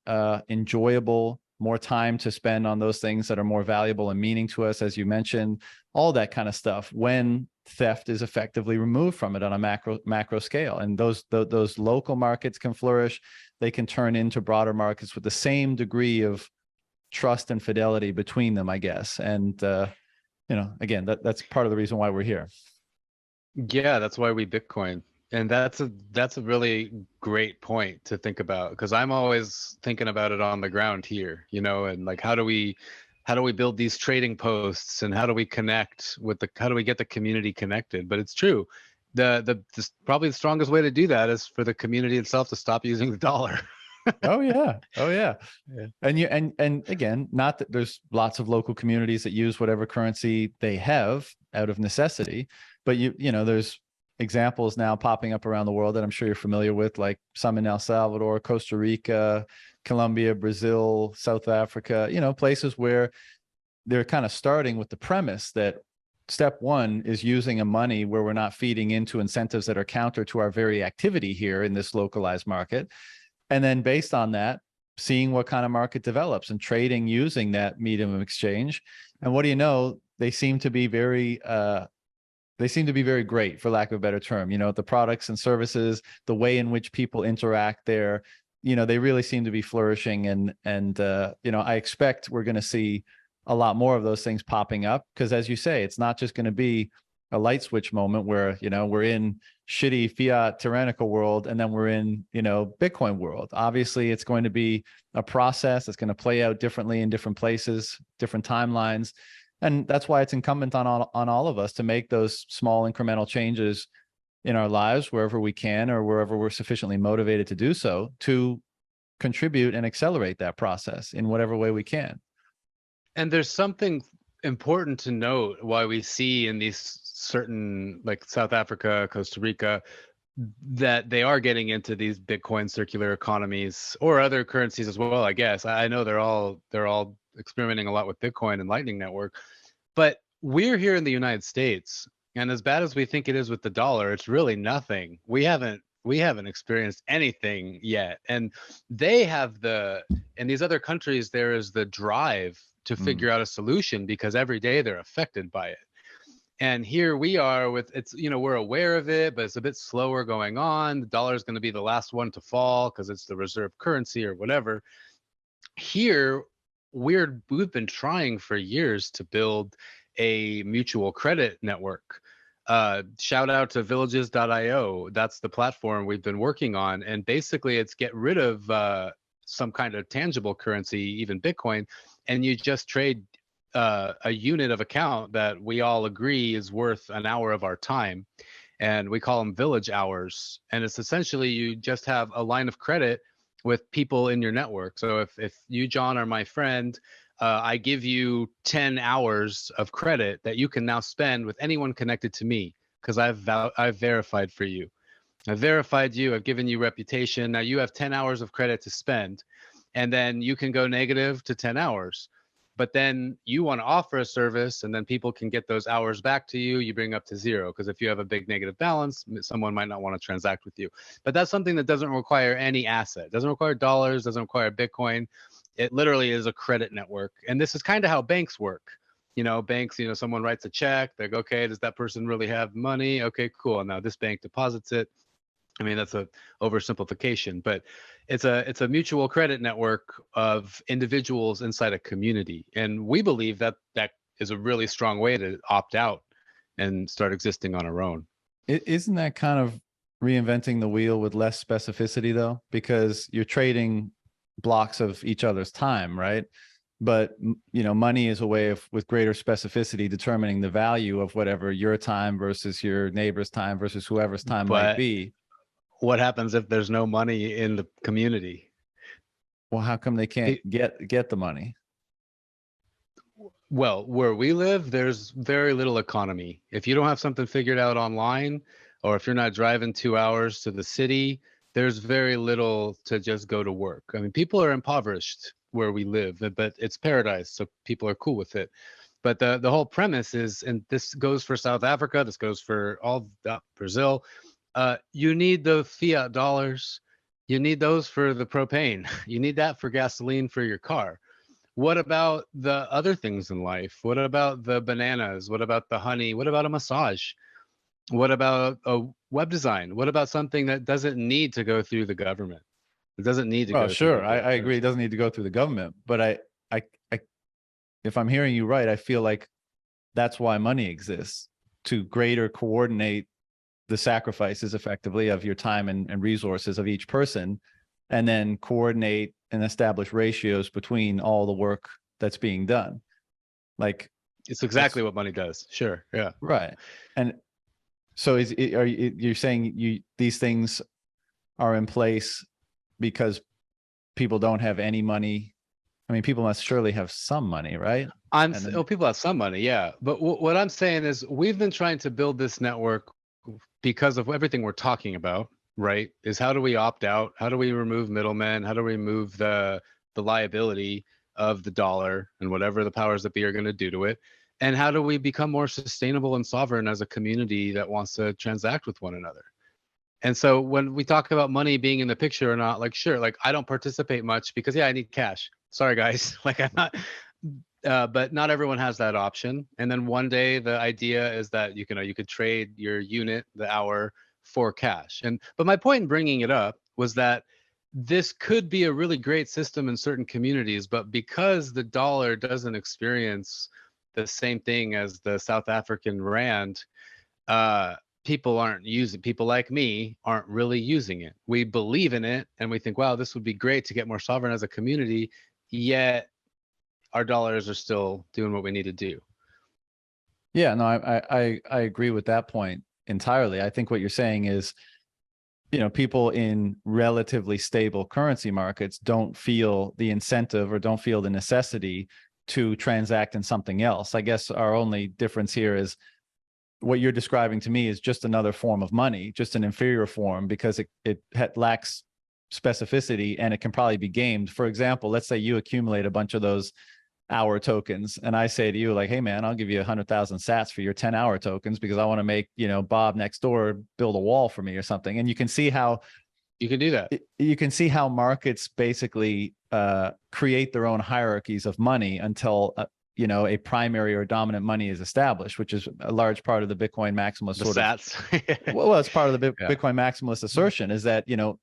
enjoyable, more time to spend on those things that are more valuable and meaning to us, as you mentioned, all that kind of stuff, when theft is effectively removed from it on a macro scale. And those local markets can flourish. They can turn into broader markets with the same degree of trust and fidelity between them, I guess. And again, that's part of the reason why we're here. Yeah, that's why we Bitcoin. And that's a really great point to think about, because I'm always thinking about it on the ground here, and like how do we build these trading posts, and how do we connect how do we get the community connected? But it's true. Probably the strongest way to do that is for the community itself to stop using the dollar. Oh yeah. Yeah. And again, not that there's lots of local communities that use whatever currency they have out of necessity, but there's examples now popping up around the world that I'm sure you're familiar with, like some in El Salvador, Costa Rica, Colombia, Brazil, South Africa, places where they're kind of starting with the premise that step one is using a money where we're not feeding into incentives that are counter to our very activity here in this localized market. And then based on that, seeing what kind of market develops and trading using that medium of exchange. And what do you know? They seem to be very great, for lack of a better term. The products and services, the way in which people interact there, they really seem to be flourishing. And I expect we're going to see a lot more of those things popping up, because as you say, it's not just going to be a light switch moment where, we're in shitty fiat tyrannical world and then we're in, Bitcoin world. Obviously, it's going to be a process that's going to play out differently in different places, different timelines. And that's why it's incumbent on all of us to make those small incremental changes in our lives wherever we can, or wherever we're sufficiently motivated to do so, to contribute and accelerate that process in whatever way we can. And there's something important to note why we see in these certain, like South Africa, Costa Rica, that they are getting into these Bitcoin circular economies, or other currencies as well, I guess. I know they're all experimenting a lot with Bitcoin and Lightning Network, but we're here in the United States, and as bad as we think it is with the dollar, it's really nothing. We haven't experienced anything yet. And they have in these other countries, there is the drive to figure out a solution, because every day they're affected by it. And here we are with we're aware of it, but it's a bit slower going on. The dollar is going to be the last one to fall because it's the reserve currency or whatever. Here, we've been trying for years to build a mutual credit network. Shout out to villages.io. That's the platform we've been working on. And basically, it's get rid of some kind of tangible currency, even Bitcoin, and you just trade a unit of account that we all agree is worth an hour of our time. and we call them village hours. And it's essentially you just have a line of credit with people in your network. So if you, John, are my friend, I give you 10 hours of credit that you can now spend with anyone connected to me because I've verified for you. I've verified you. I've given you reputation. Now you have 10 hours of credit to spend, and then you can go negative to 10 hours. But then you want to offer a service, and then people can get those hours back to you. You bring up to zero, because if you have a big negative balance, someone might not want to transact with you. But that's something that doesn't require any asset. Doesn't require dollars. Doesn't require Bitcoin. It literally is a credit network. And this is kind of how banks work. You know, banks, you know, someone writes a check. They go, okay, does that person really have money? Okay, cool. Now this bank deposits it. I mean, that's a oversimplification, but it's a mutual credit network of individuals inside a community. And we believe that that is a really strong way to opt out and start existing on our own. Isn't that kind of reinventing the wheel with less specificity though? Because you're trading blocks of each other's time, right? But, you know, money is a way of, with greater specificity, determining the value of whatever your time versus your neighbor's time versus whoever's time might be. What happens if there's no money in the community? Well, how come they can't get the money? Well, where we live, there's very little economy. If you don't have something figured out online, or if you're not driving 2 hours to the city, there's very little to just go to work. I mean, people are impoverished where we live, but it's paradise, so people are cool with it. But the whole premise is, and this goes for South Africa, this goes for all Brazil, you need the fiat dollars. You need those for the propane. You need that for gasoline for your car. What about the other things in life? What about the bananas? What about the honey? What about a massage? What about a web design? What about something that doesn't need to go through the government? It doesn't need to go. Oh, sure. through I agree. It doesn't need to go through the government. But I, if I'm hearing you right, I feel like that's why money exists, to greater coordinate the sacrifices effectively of your time and resources of each person, and then coordinate and establish ratios between all the work that's being done. Like, it's exactly what money does. Sure. Yeah. Right. And so you're saying these things are in place because people don't have any money? I mean, people must surely have some money, right? People have some money, yeah. But what I'm saying is, we've been trying to build this network because of everything we're talking about, right? Is how do we opt out? How do we remove middlemen? How do we remove the liability of the dollar and whatever the powers that be are going to do to it? And how do we become more sustainable and sovereign as a community that wants to transact with one another? And so when we talk about money being in the picture or not, like, sure, like, I don't participate much because, yeah, I need cash. Sorry, guys. Like, I'm not, but not everyone has that option. And then one day the idea is that you could trade your unit, the hour, for cash. But my point in bringing it up was that this could be a really great system in certain communities, but because the dollar doesn't experience the same thing as the South African rand, people like me aren't really using it. We believe in it and we think, wow, this would be great to get more sovereign as a community, yet our dollars are still doing what we need to do. Yeah, no, I agree with that point entirely. I think what you're saying is, you know, people in relatively stable currency markets don't feel the incentive or don't feel the necessity to transact in something else. I guess our only difference here is what you're describing to me is just another form of money, just an inferior form, because it lacks specificity and it can probably be gamed. For example, let's say you accumulate a bunch of those hour tokens and I say to you, like, hey man, I'll give you 100,000 sats for your 10-hour tokens because I want to make, you know, Bob next door build a wall for me or something. And you can see how you can do that. You can see how markets basically create their own hierarchies of money until you know, a primary or dominant money is established, which is a large part of the Bitcoin maximalist sort of. Well, it's part of the Bitcoin maximalist assertion is that, you know,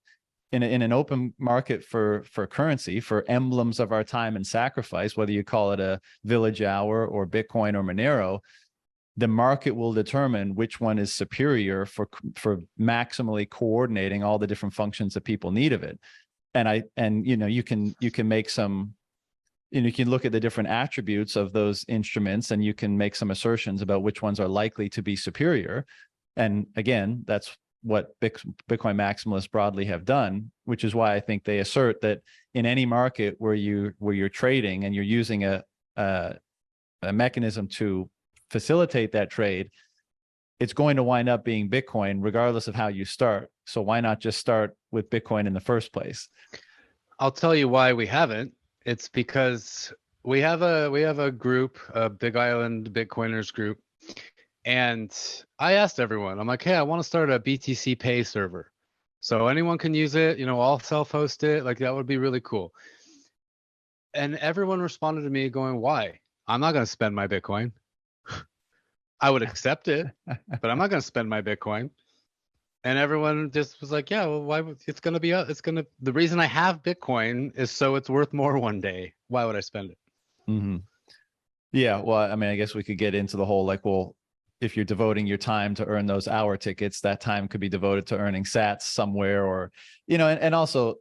in an open market for currency, for emblems of our time and sacrifice, whether you call it a village hour or Bitcoin or Monero, the market will determine which one is superior for maximally coordinating all the different functions that people need of it. And you know, you can make some, you know, you can look at the different attributes of those instruments and you can make some assertions about which ones are likely to be superior. And again, that's what Bitcoin maximalists broadly have done, which is why I think they assert that in any market where you're trading and you're using a mechanism to facilitate that trade, it's going to wind up being Bitcoin regardless of how you start. So why not just start with Bitcoin in the first place? I'll tell you why we haven't. It's because we have a group, a Big Island Bitcoiners group, and I asked everyone, I'm like, hey, I want to start a BTC Pay server, so anyone can use it. You know, I'll self-host it. Like, that would be really cool. And everyone responded to me going, why? I'm not going to spend my Bitcoin. I would accept it, but I'm not going to spend my Bitcoin. And everyone just was like, yeah, well, why would it's going to be, the reason I have Bitcoin is so it's worth more one day. Why would I spend it? Mm-hmm. Yeah. Well, I mean, I guess we could get into the whole, like, well, if you're devoting your time to earn those hour tickets, that time could be devoted to earning sats somewhere, or, you know, and also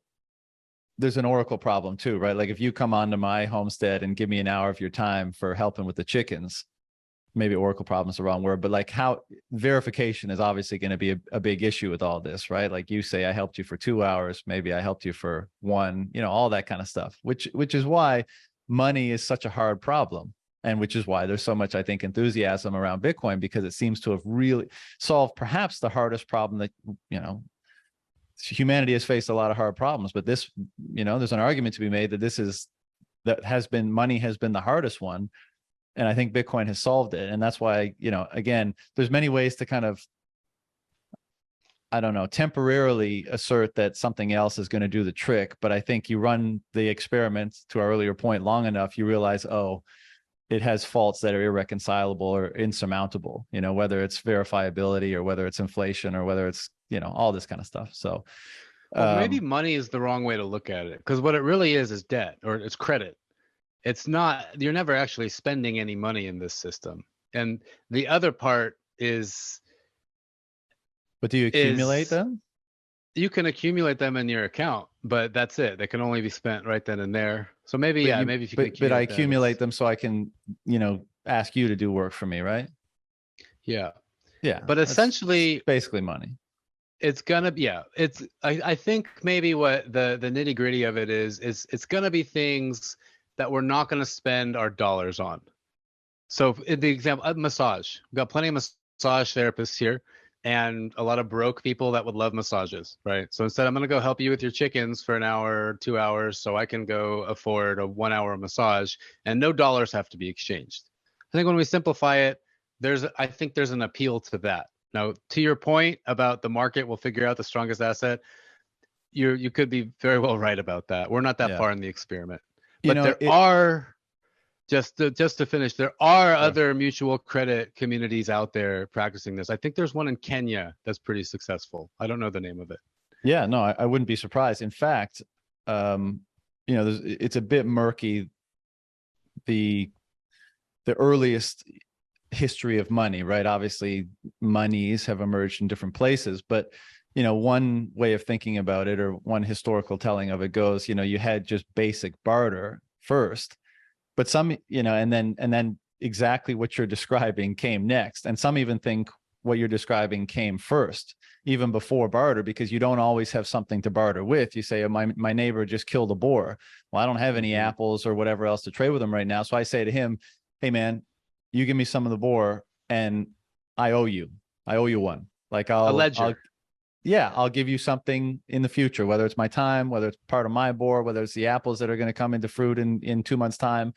there's an Oracle problem too, right? Like if you come onto my homestead and give me an hour of your time for helping with the chickens, maybe Oracle problem is the wrong word, but like how verification is obviously going to be a big issue with all this, right? Like you say, I helped you for 2 hours, maybe I helped you for 1, you know, all that kind of stuff, which is why money is such a hard problem. And which is why there's so much, I think, enthusiasm around Bitcoin, because it seems to have really solved perhaps the hardest problem that, you know, humanity has faced a lot of hard problems, but this, you know, there's an argument to be made that money has been the hardest one. And I think Bitcoin has solved it. And that's why, you know, again, there's many ways to kind of, I don't know, temporarily assert that something else is going to do the trick. But I think you run the experiment, to our earlier point, long enough, you realize, oh, it has faults that are irreconcilable or insurmountable, you know, whether it's verifiability or whether it's inflation or whether it's, you know, all this kind of stuff. So well, maybe money is the wrong way to look at it, because what it really is debt, or it's credit. It's not, you're never actually spending any money in this system. And the other part is, but do you accumulate them? You can accumulate them in your account, but that's it. They can only be spent right then and there. So maybe, maybe if you can but I accumulate them so I can, you know, ask you to do work for me, right? Yeah. Yeah. But essentially basically money. It's gonna be, yeah, it's, I think maybe what the nitty gritty of it is it's gonna be things that we're not gonna spend our dollars on. So in the example, massage, we've got plenty of massage therapists here, and a lot of broke people that would love massages, right? So instead, I'm going to go help you with your chickens for an hour, 2 hours, so I can go afford a 1 hour massage, and no dollars have to be exchanged. I think when we simplify it, I think there's an appeal to that. Now, to your point about the market will figure out the strongest asset, you could be very well right about that. We're not that far in the experiment, but there are. Just to finish, there are other mutual credit communities out there practicing this. I think there's one in Kenya that's pretty successful. I don't know the name of it. Yeah, no, I wouldn't be surprised. In fact, you know, it's a bit murky, the earliest history of money, right? Obviously, monies have emerged in different places, but you know, one way of thinking about it, or one historical telling of it goes, you know, you had just basic barter first. But some, you know, and then exactly what you're describing came next. And some even think what you're describing came first, even before barter, because you don't always have something to barter with. You say, oh, my neighbor just killed a boar. Well, I don't have any apples or whatever else to trade with him right now. So I say to him, hey, man, you give me some of the boar and I owe you one. Like a ledger. I'll give you something in the future, whether it's my time, whether it's part of my boar, whether it's the apples that are going to come into fruit in 2 months' time.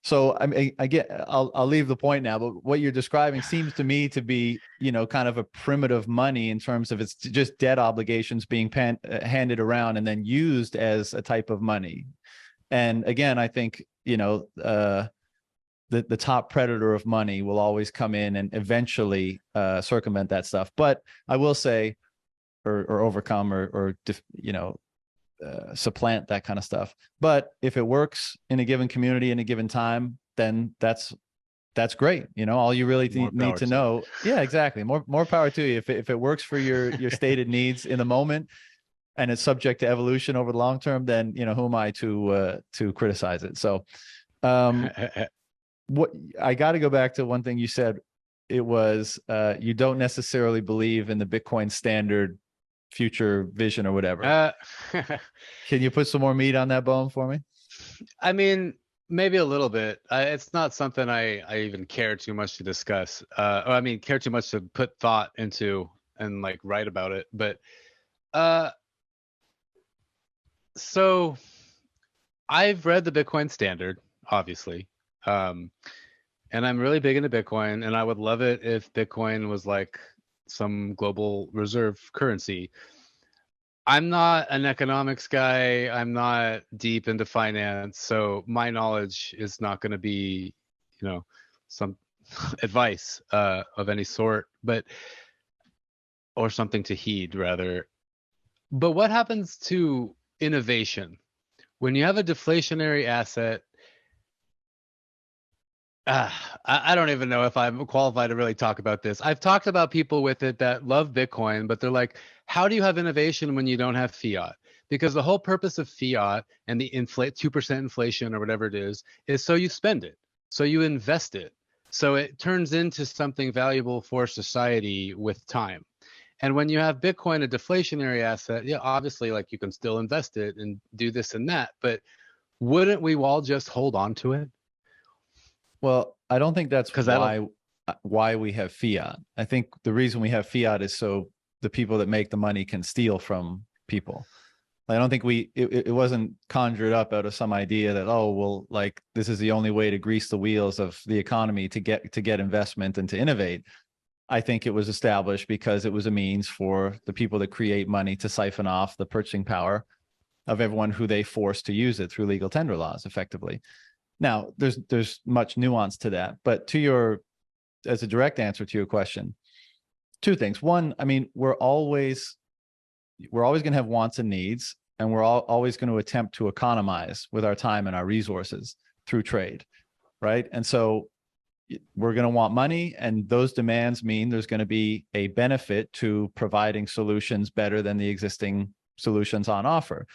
So I'll leave the point now, but what you're describing seems to me to be, you know, kind of a primitive money in terms of it's just debt obligations being handed around and then used as a type of money. And again, I think, you know, the top predator of money will always come in and eventually circumvent that stuff. But I will say, or overcome or you know, supplant that kind of stuff. But if it works in a given community in a given time, then that's great. You know, all you really need to know. Yeah, exactly. More power to you. If it works for your stated needs in the moment and it's subject to evolution over the long term, then, you know, who am I to criticize it? So what I got to go back to one thing you said it was you don't necessarily believe in the Bitcoin standard future vision or whatever. Can you put some more meat on that bone for me? I mean, maybe a little bit. It's not something I even care too much to discuss. Or I mean, care too much to put thought into and like write about it. But so I've read the Bitcoin standard, obviously. And I'm really big into Bitcoin, and I would love it if Bitcoin was like some global reserve currency. I'm not an economics guy. I'm not deep into finance, so my knowledge is not going to be, some advice of any sort, or something to heed rather. But what happens to innovation when you have a deflationary asset? I don't even know if I'm qualified to really talk about this. I've talked about people with it that love Bitcoin, but they're like, how do you have innovation when you don't have fiat? Because the whole purpose of fiat and the 2% inflation or whatever it is so you spend it, so you invest it, so it turns into something valuable for society with time. And when you have Bitcoin, a deflationary asset, yeah, obviously, like you can still invest it and do this and that, but wouldn't we all just hold on to it? Well, I don't think that's 'Cause why we have fiat. I think the reason we have fiat is so the people that make the money can steal from people. I don't think it wasn't conjured up out of some idea that, oh, well, like this is the only way to grease the wheels of the economy to get investment and to innovate. I think it was established because it was a means for the people that create money to siphon off the purchasing power of everyone who they force to use it through legal tender laws, effectively. Now, there's much nuance to that, but as a direct answer to your question, two things. One, I mean, we're always going to have wants and needs, and we're always going to attempt to economize with our time and our resources through trade, right? And so we're going to want money, and those demands mean there's going to be a benefit to providing solutions better than the existing solutions on offer.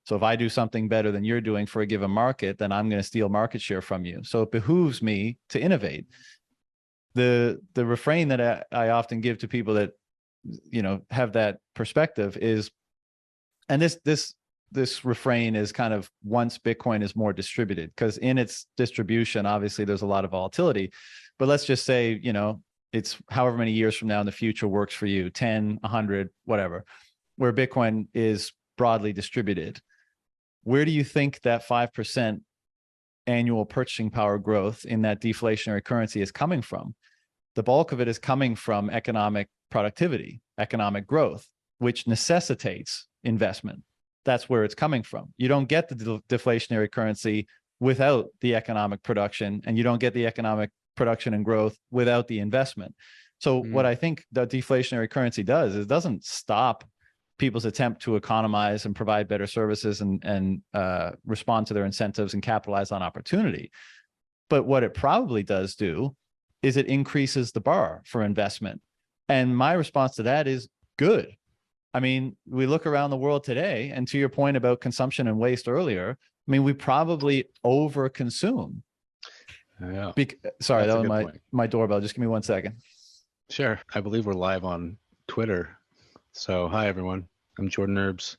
So if I do something better than you're doing for a given market, then I'm going to steal market share from you. So it behooves me to innovate. The refrain that I often give to people that, have that perspective is, and this refrain is kind of once Bitcoin is more distributed, because in its distribution, obviously there's a lot of volatility, but let's just say, it's however many years from now in the future works for you, 10, 100, whatever, where Bitcoin is broadly distributed. Where do you think that 5% annual purchasing power growth in that deflationary currency is coming from? The bulk of it is coming from economic productivity, economic growth, which necessitates investment. That's where it's coming from. You don't get the deflationary currency without the economic production, and you don't get the economic production and growth without the investment. So what I think the deflationary currency does is it doesn't stop people's attempt to economize and provide better services and respond to their incentives and capitalize on opportunity. But what it probably does do is it increases the bar for investment. And my response to that is good. I mean, we look around the world today, and to your point about consumption and waste earlier, I mean, we probably overconsume. Yeah. Sorry, that was my doorbell. Just give me 1 second. Sure. I believe we're live on Twitter. So, hi, everyone. I'm Jordan Urbs.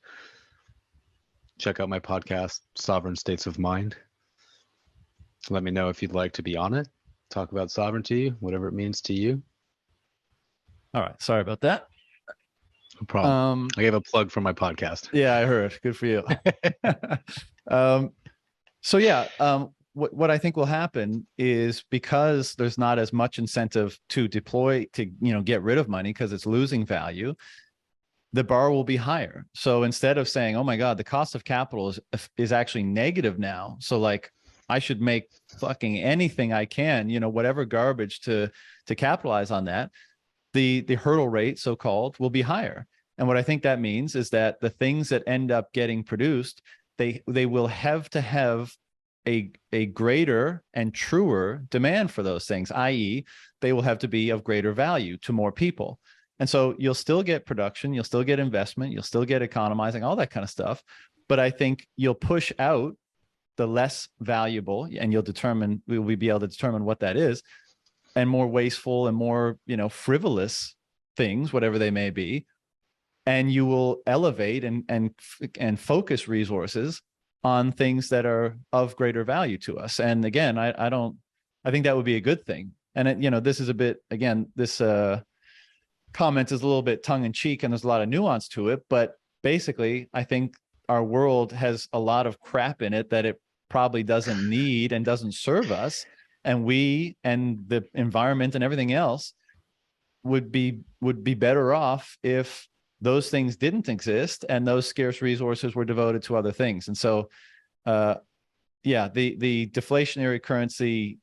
Check out my podcast, Sovereign States of Mind. Let me know if you'd like to be on it. Talk about sovereignty, whatever it means to you. All right. Sorry about that. No problem. I gave a plug for my podcast. Yeah, I heard. Good for you. What I think will happen is, because there's not as much incentive to deploy, to get rid of money because it's losing value, the bar will be higher. So instead of saying, oh my God, the cost of capital is actually negative now, so like I should make fucking anything I can, whatever garbage to capitalize on that, the hurdle rate, so-called, will be higher. And what I think that means is that the things that end up getting produced, they will have to have a greater and truer demand for those things, i.e., they will have to be of greater value to more people. And so you'll still get production, you'll still get investment, you'll still get economizing, all that kind of stuff. But I think you'll push out the less valuable, and we'll be able to determine what that is. and more wasteful and more, frivolous things, whatever they may be. And you will elevate and focus resources on things that are of greater value to us. And again, I think that would be a good thing. And this is a bit, again, this comment is a little bit tongue in cheek and there's a lot of nuance to it, but basically I think our world has a lot of crap in it that it probably doesn't need and doesn't serve us. And we and the environment and everything else would be better off if those things didn't exist and those scarce resources were devoted to other things. And so, the deflationary currency,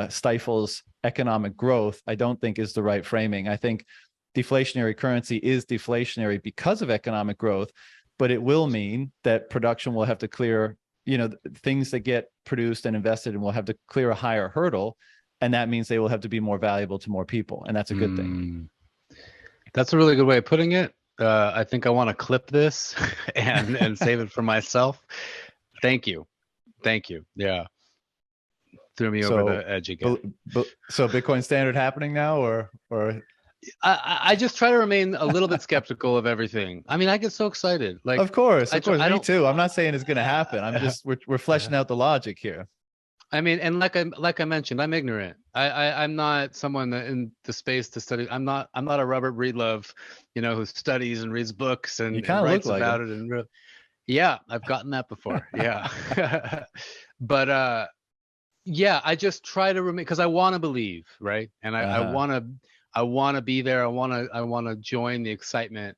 stifles economic growth, I don't think is the right framing. I think deflationary currency is deflationary because of economic growth, but it will mean that production will have to clear, things that get produced and invested in will have to clear a higher hurdle. And that means they will have to be more valuable to more people. And that's a good thing. That's a really good way of putting it. I think I want to clip this and save it for myself. Thank you. Yeah. Threw me over the edge again. So Bitcoin Standard happening now, or I just try to remain a little bit skeptical of everything. I mean, I get so excited. Like, of course, me too. I'm not saying it's going to happen. I'm just we're fleshing out the logic here. I mean, and like I mentioned, I'm ignorant. I'm not someone in the space to study. I'm not a Robert Breedlove, who studies and reads books and writes about it. And yeah, I've gotten that before. Yeah, but I just try to remain, because I want to believe, right? And I want to be there. I want to join the excitement.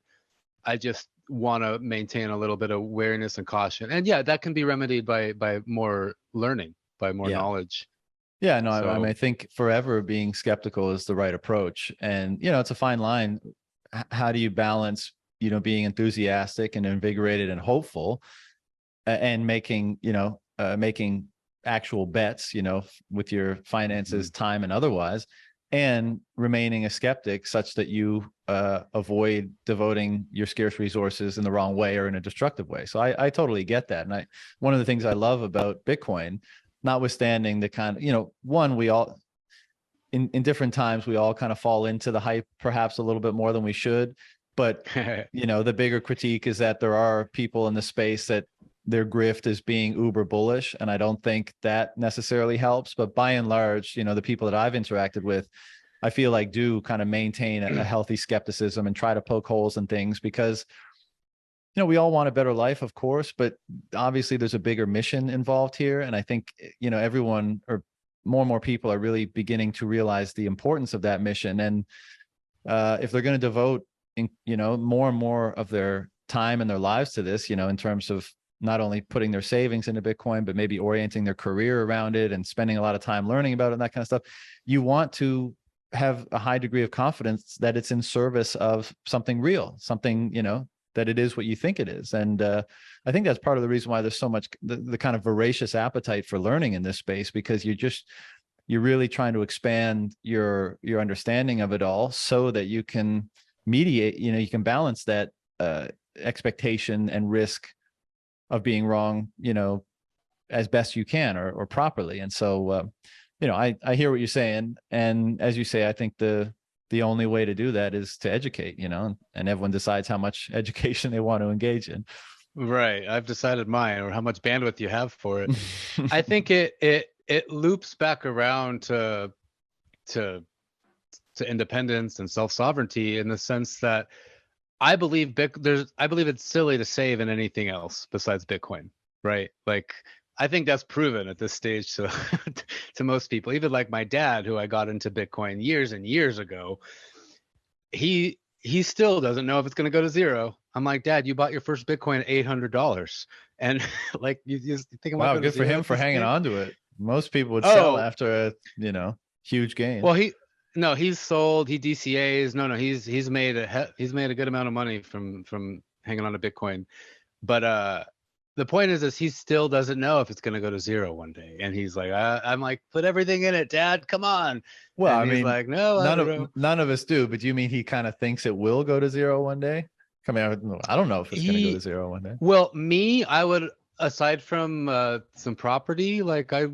I just want to maintain a little bit of awareness and caution. And yeah, that can be remedied by more learning, by more knowledge. Yeah, no, so, I think forever being skeptical is the right approach. And, it's a fine line. How do you balance, being enthusiastic and invigorated and hopeful and making actual bets, with your finances, time, and otherwise, and remaining a skeptic such that you avoid devoting your scarce resources in the wrong way or in a destructive way. So I totally get that. And one of the things I love about Bitcoin, notwithstanding the kind of, one, we all in different times, we all kind of fall into the hype perhaps a little bit more than we should. But, the bigger critique is that there are people in the space that their grift is being uber bullish. And I don't think that necessarily helps. But by and large, the people that I've interacted with, I feel like do kind of maintain a healthy skepticism and try to poke holes in things because, we all want a better life, of course, but obviously there's a bigger mission involved here. And I think, everyone or more and more people are really beginning to realize the importance of that mission. And if they're going to devote, more and more of their time and their lives to this, in terms of not only putting their savings into Bitcoin, but maybe orienting their career around it and spending a lot of time learning about it and that kind of stuff, you want to have a high degree of confidence that it's in service of something real, something, that it is what you think it is. And I think that's part of the reason why there's so much the kind of voracious appetite for learning in this space, because you're really trying to expand your understanding of it all so that you can mediate, you can balance that expectation and risk of being wrong, as best you can or properly. And so, I hear what you're saying. And as you say, I think the only way to do that is to educate, and everyone decides how much education they want to engage in. Right. I've decided mine, or how much bandwidth you have for it. I think it loops back around to independence and self-sovereignty, in the sense that I believe it's silly to save in anything else besides Bitcoin, right? Like, I think that's proven at this stage to to most people. Even like my dad, who I got into Bitcoin years and years ago, he still doesn't know if it's going to go to zero. I'm like, Dad, you bought your first Bitcoin at $800, and like you think, wow, good for him for hanging on to it. Most people would sell after a huge gain. Well, he's sold. He DCAs. No, he's made a good amount of money from hanging on to Bitcoin, but the point is he still doesn't know if it's going to go to zero one day. And he's like, I'm like, put everything in it, Dad. Come on. Well, and I mean, like, no, none of us do. But do you mean he kind of thinks it will go to zero one day? I don't know if it's going to go to zero one day. Well, I would, aside from some property, like I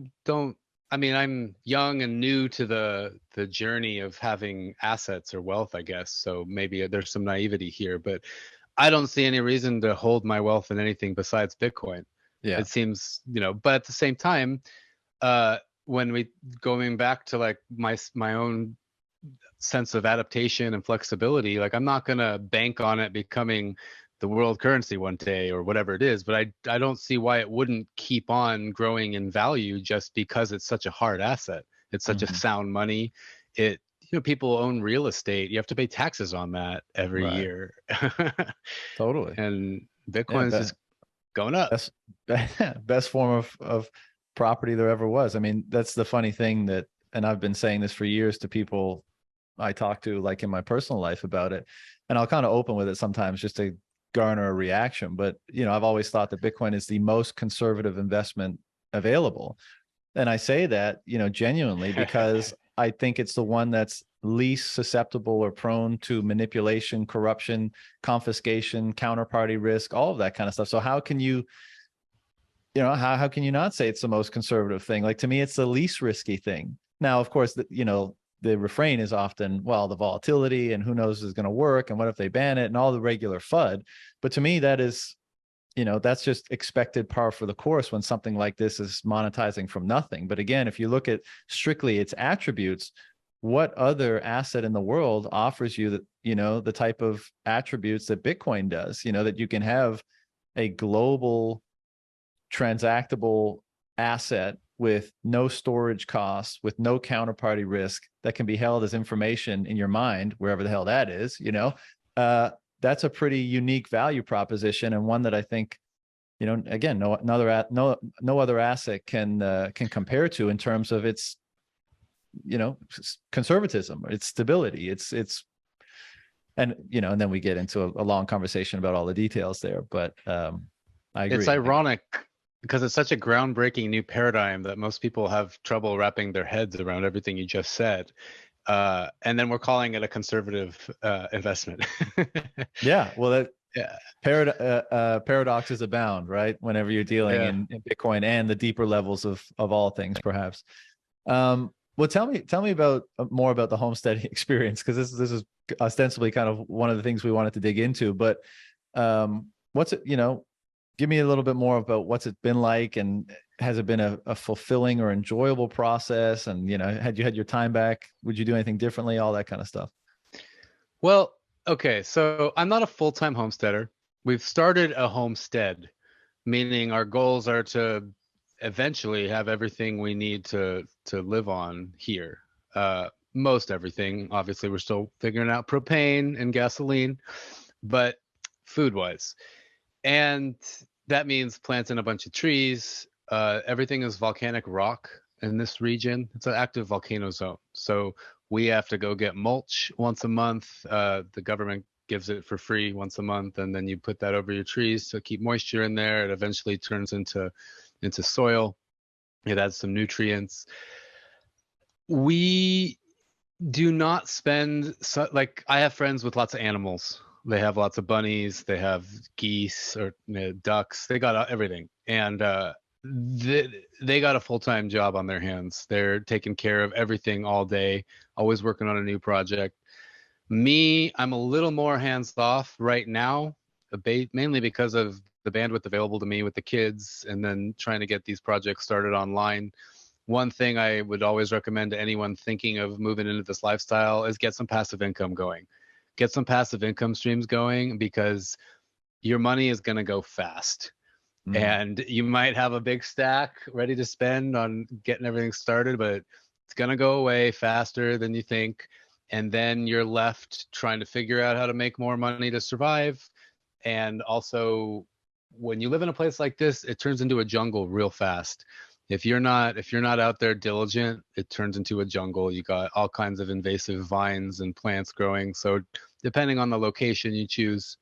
I mean, I'm young and new to the journey of having assets or wealth, I guess. So maybe there's some naivety here, but I don't see any reason to hold my wealth in anything besides Bitcoin. Yeah. It seems, but at the same time, uh, when we going back to like my own sense of adaptation and flexibility, like I'm not gonna bank on it becoming the world currency one day or whatever it is, but I don't see why it wouldn't keep on growing in value just because it's such a hard asset. It's such a Mhm. sound money. It people own real estate. You have to pay taxes on that every Right. year. Totally. And Yeah. Bitcoin is just going up. Best best form of property there ever was. I mean, that's the funny thing that, and I've been saying this for years to people I talk to, like in my personal life about it, and I'll kind of open with it sometimes just to garner a reaction. But I've always thought that Bitcoin is the most conservative investment available, and I say that genuinely because I think it's the one that's least susceptible or prone to manipulation, corruption, confiscation, counterparty risk, all of that kind of stuff. So how can you how can you not say it's the most conservative thing? Like, to me, it's the least risky thing. Now, of course, the refrain is often, well, the volatility and who knows is going to work and what if they ban it and all the regular FUD. But to me, that is, that's just expected par for the course when something like this is monetizing from nothing. But again, if you look at strictly its attributes, what other asset in the world offers you the type of attributes that Bitcoin does, that you can have a global transactable asset with no storage costs, with no counterparty risk, that can be held as information in your mind, wherever the hell that is, that's a pretty unique value proposition, and one that I think, again, no other asset can compare to in terms of its, conservatism, its stability, and and then we get into a long conversation about all the details there. But I It's agree. ironic because it's such a groundbreaking new paradigm that most people have trouble wrapping their heads around everything you just said. And then we're calling it a conservative investment. Yeah, well, that Yeah. paradoxes abound, right? Whenever you're dealing Yeah. in Bitcoin and the deeper levels of all things, perhaps. Well, tell me about more about the homesteading experience, because this is ostensibly kind of one of the things we wanted to dig into. But what's it? Give me a little bit more about what's it been like, and has it been a fulfilling or enjoyable process? And had you had your time back, would you do anything differently? All that kind of stuff. Well, okay. So I'm not a full-time homesteader. We've started a homestead, meaning our goals are to eventually have everything we need to live on here. Most everything. Obviously, we're still figuring out propane and gasoline, but food-wise. And that means planting a bunch of trees. Everything is volcanic rock in this region. It's an active volcano zone. So we have to go get mulch once a month. The government gives it for free once a month, and then you put that over your trees to keep moisture in there. It eventually turns into soil. It adds some nutrients. We do not spend like, I have friends with lots of animals. They have lots of bunnies, they have geese or ducks, they got everything. And they got a full-time job on their hands. They're taking care of everything all day, always working on a new project. Me, I'm a little more hands off right now, mainly because of the bandwidth available to me with the kids, and then trying to get these projects started online. One thing I would always recommend to anyone thinking of moving into this lifestyle is get some passive income going. Get some passive income streams going, because your money is going to go fast. Mm. And you might have a big stack ready to spend on getting everything started, but it's going to go away faster than you think. And then you're left trying to figure out how to make more money to survive. And also, when you live in a place like this, it turns into a jungle real fast. If you're not out there diligent, it turns into a jungle. You got all kinds of invasive vines and plants growing. So depending on the location you choose,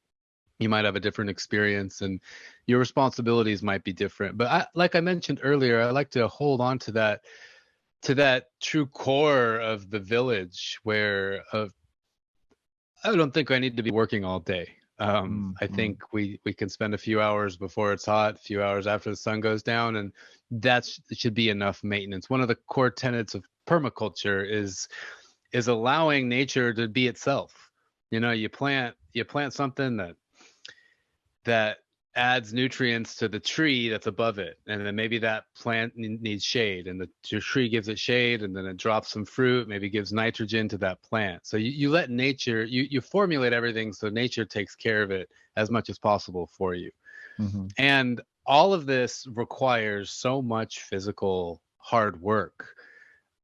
you might have a different experience, and your responsibilities might be different. But like I mentioned earlier, I like to hold on to that true core of the village, where I don't think I need to be working all day. I think we can spend a few hours before it's hot, a few hours after the sun goes down, and that should be enough maintenance. One of the core tenets of permaculture is allowing nature to be itself. You plant something that adds nutrients to the tree that's above it, and then maybe that plant needs shade, and your tree gives it shade, and then it drops some fruit, maybe gives nitrogen to that plant. So you let nature, you formulate everything so nature takes care of it as much as possible for you. And all of this requires so much physical hard work.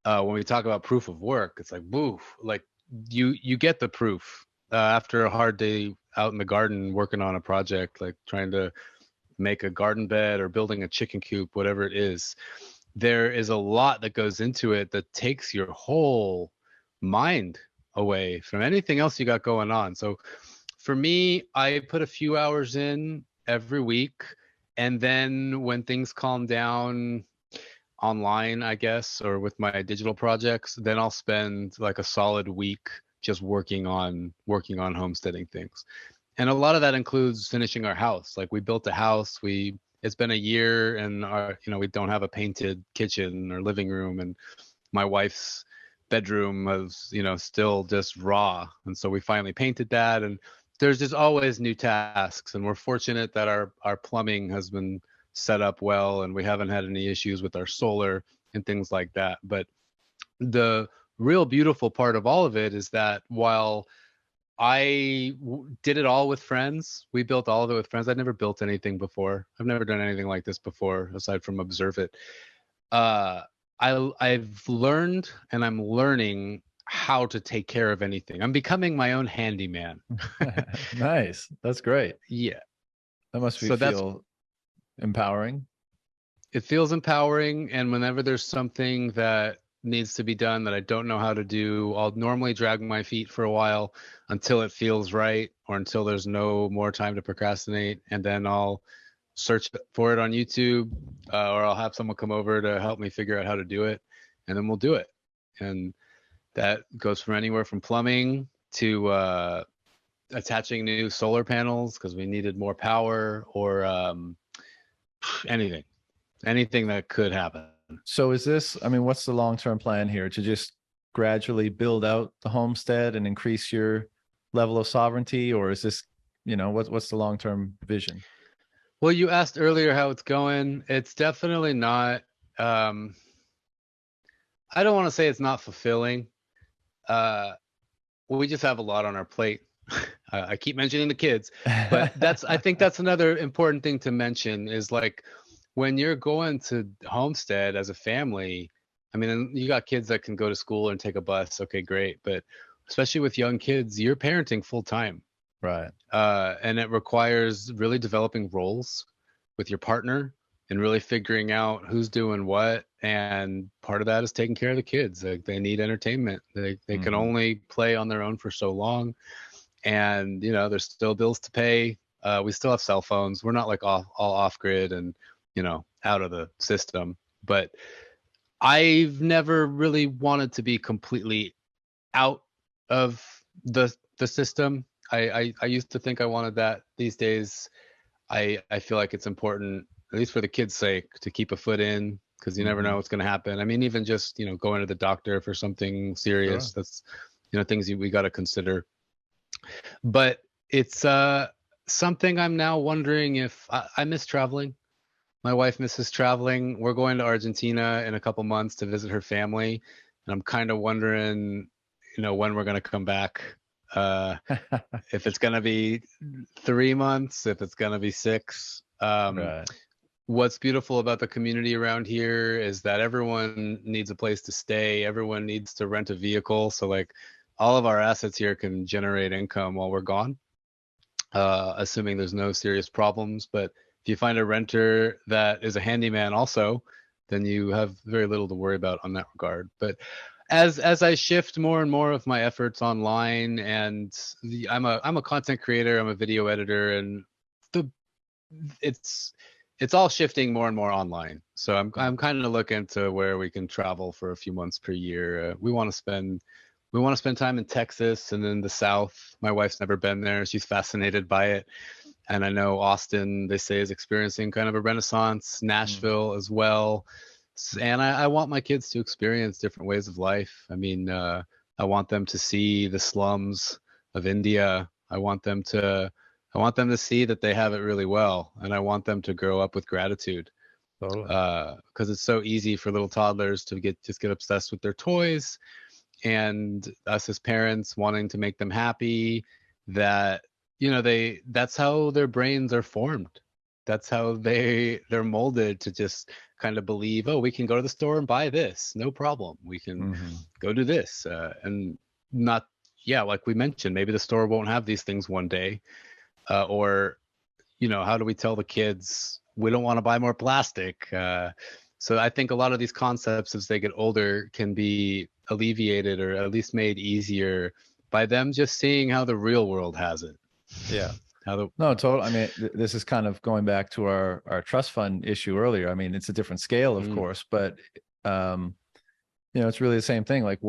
When we talk about proof of work, it's like, woo, like you get the proof after a hard day out in the garden working on a project, like trying to make a garden bed or building a chicken coop, whatever it is. There is a lot that goes into it that takes your whole mind away from anything else you got going on. So for me, I put a few hours in every week, and then when things calm down online, I guess, or with my digital projects, then I'll spend like a solid week just working on homesteading things. And a lot of that includes finishing our house. Like, we built a house, it's been a year, and we don't have a painted kitchen or living room, and my wife's bedroom was, still just raw. And so we finally painted that, and there's just always new tasks. And we're fortunate that our plumbing has been set up well, and we haven't had any issues with our solar and things like that. But the real beautiful part of all of it is that while I did it all with friends, we built all of it with friends. I'd never built anything before. I've never done anything like this before, aside from observe it. I've learned, and I'm learning how to take care of anything. I'm becoming my own handyman. Nice. That's great. Yeah. That must feel empowering. It feels empowering. And whenever there's something that needs to be done that I don't know how to do, I'll normally drag my feet for a while until it feels right, or until there's no more time to procrastinate. And then I'll search for it on YouTube, or I'll have someone come over to help me figure out how to do it, and then we'll do it. And that goes from anywhere from plumbing to attaching new solar panels because we needed more power, or anything that could happen. So is this, what's the long-term plan here? To just gradually build out the homestead and increase your level of sovereignty? Or is this, what's the long-term vision? Well, you asked earlier how it's going. It's definitely not, I don't want to say it's not fulfilling. We just have a lot on our plate. I keep mentioning the kids, but I think that's another important thing to mention, is like, when you're going to homestead as a family, you got kids that can go to school and take a bus. Okay, great. But especially with young kids, you're parenting full time. Right. And it requires really developing roles with your partner and really figuring out who's doing what. And part of that is taking care of the kids. Like, they need entertainment. They can only play on their own for so long. And, there's still bills to pay. We still have cell phones. We're not like all off grid and, out of the system. But I've never really wanted to be completely out of the system. I used to think I wanted that. These days, I feel like it's important, at least for the kids' sake, to keep a foot in, because you never know what's going to happen. Even just, going to the doctor for something serious, sure. That's, things we got to consider. But it's something I'm now wondering if I miss traveling. My wife misses traveling. We're going to Argentina in a couple months to visit her family, and I'm kind of wondering, when we're going to come back. If it's going to be 3 months, if it's going to be 6. Right. What's beautiful about the community around here is that everyone needs a place to stay. Everyone needs to rent a vehicle. So like, all of our assets here can generate income while we're gone, assuming there's no serious problems. But if you find a renter that is a handyman also, then you have very little to worry about on that regard. But as I shift more and more of my efforts online, and I'm a content creator, I'm a video editor, and it's all shifting more and more online. So I'm kind of looking to where we can travel for a few months per year. We want to spend we want to spend time in Texas and then the South. My wife's never been there. She's fascinated by it. And I know Austin, they say, is experiencing kind of a renaissance, Nashville as well. And I want my kids to experience different ways of life. I mean, I want them to see the slums of India. I want them to see that they have it really well. And I want them to grow up with gratitude. Totally. Because it's so easy for little toddlers to just get obsessed with their toys, and us as parents wanting to make them happy, that that's how their brains are formed. That's how they're molded to just kind of believe, oh, we can go to the store and buy this, no problem. We can go do this, and not, yeah, like we mentioned, maybe the store won't have these things one day, or how do we tell the kids we don't want to buy more plastic? So I think a lot of these concepts as they get older can be alleviated or at least made easier by them just seeing how the real world has it. Yeah. No, totally. I mean, this is kind of going back to our trust fund issue earlier. I mean, it's a different scale, of course, but it's really the same thing. Like,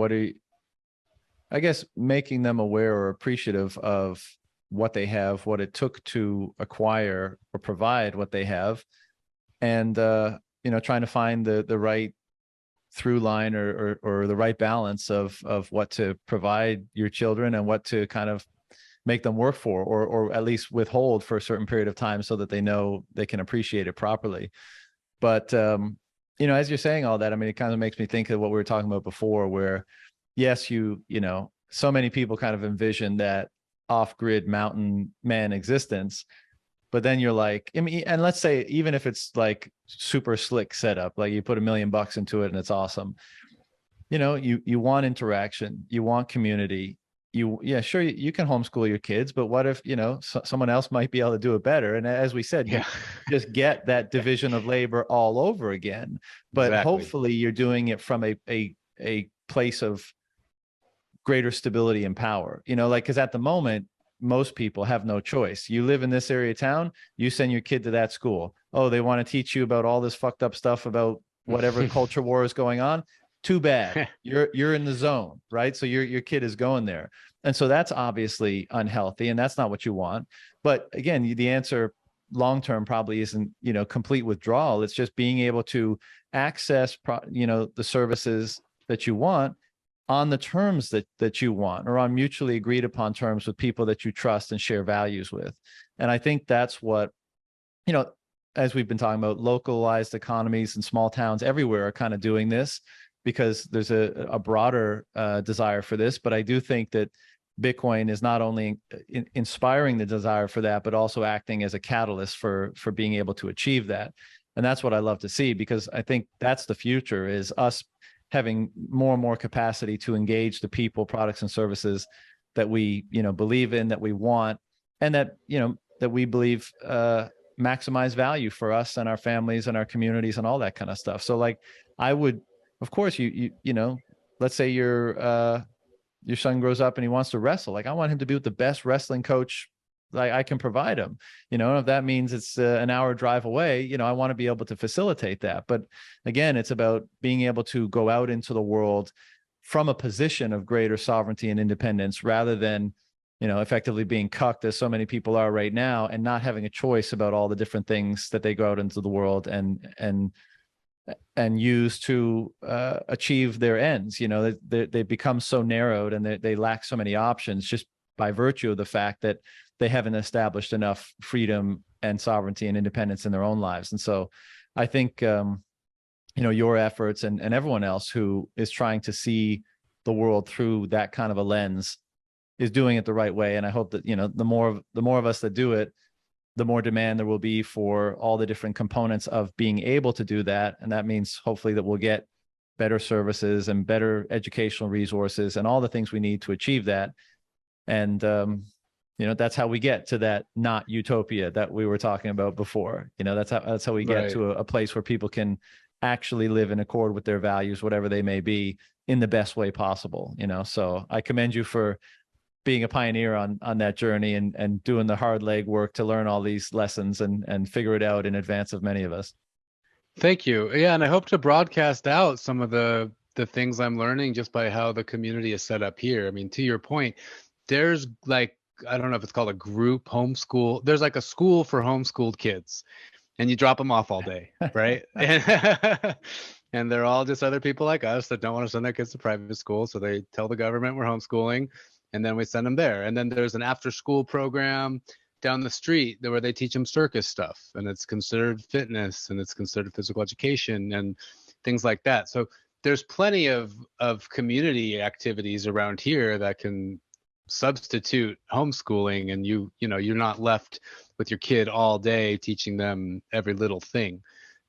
I guess making them aware or appreciative of what they have, what it took to acquire or provide what they have, and trying to find the right through line or the right balance of what to provide your children and what to kind of make them work for, or at least withhold for a certain period of time so that they know they can appreciate it properly. But as you're saying all that, I mean, it kind of makes me think of what we were talking about before, where yes, so many people kind of envision that off-grid mountain man existence, but then you're like, I mean, and let's say even if it's like super slick setup, like you put $1 million into it and it's awesome, you want interaction, you want community. Sure, you can homeschool your kids, but what if someone else might be able to do it better? And as we said, you just get that division of labor all over again. But hopefully you're doing it from a place of greater stability and power, because at the moment, most people have no choice. You live in this area of town, you send your kid to that school. Oh, they want to teach you about all this fucked up stuff about whatever culture war is going on. Too bad. You're in the zone, right? So your kid is going there. And so that's obviously unhealthy, and that's not what you want. But again, the answer long-term probably isn't, complete withdrawal. It's just being able to access, the services that you want on the terms that you want, or on mutually agreed upon terms with people that you trust and share values with. And I think that's what, as we've been talking about, localized economies and small towns everywhere are kind of doing this, because there's a broader desire for this. But I do think that Bitcoin is not only inspiring the desire for that, but also acting as a catalyst for being able to achieve that. And that's what I love to see, because I think that's the future, is us having more and more capacity to engage the people, products, and services that we, believe in, that we want, and that, that we believe maximize value for us and our families and our communities and all that kind of stuff. So like, I would, of course, let's say your son grows up and he wants to wrestle. Like, I want him to be with the best wrestling coach like I can provide him, if that means it's an hour drive away, I want to be able to facilitate that. But again, it's about being able to go out into the world from a position of greater sovereignty and independence, rather than, effectively being cucked, as so many people are right now, and not having a choice about all the different things that they go out into the world and use to achieve their ends. They become so narrowed, and they lack so many options just by virtue of the fact that they haven't established enough freedom and sovereignty and independence in their own lives. And so I think, your efforts and everyone else who is trying to see the world through that kind of a lens is doing it the right way. And I hope that, the more of us that do it, the more demand there will be for all the different components of being able to do that. And that means hopefully that we'll get better services and better educational resources and all the things we need to achieve that. And, that's how we get to that not utopia that we were talking about before. That's how we get to a place where people can actually live in accord with their values, whatever they may be, in the best way possible. So I commend you for being a pioneer on that journey and doing the hard leg work to learn all these lessons and figure it out in advance of many of us. Thank you. Yeah, and I hope to broadcast out some of the the things I'm learning just by how the community is set up here. I mean, to your point, there's like, I don't know if it's called a group homeschool. There's like a school for homeschooled kids, and you drop them off all day, right? And they're all just other people like us that don't want to send their kids to private school. So they tell the government we're homeschooling, and then we send them there. And then there's an after school program down the street where they teach them circus stuff, and it's considered fitness, and it's considered physical education and things like that. So there's plenty of community activities around here that can substitute homeschooling, and you know, you're not left with your kid all day teaching them every little thing.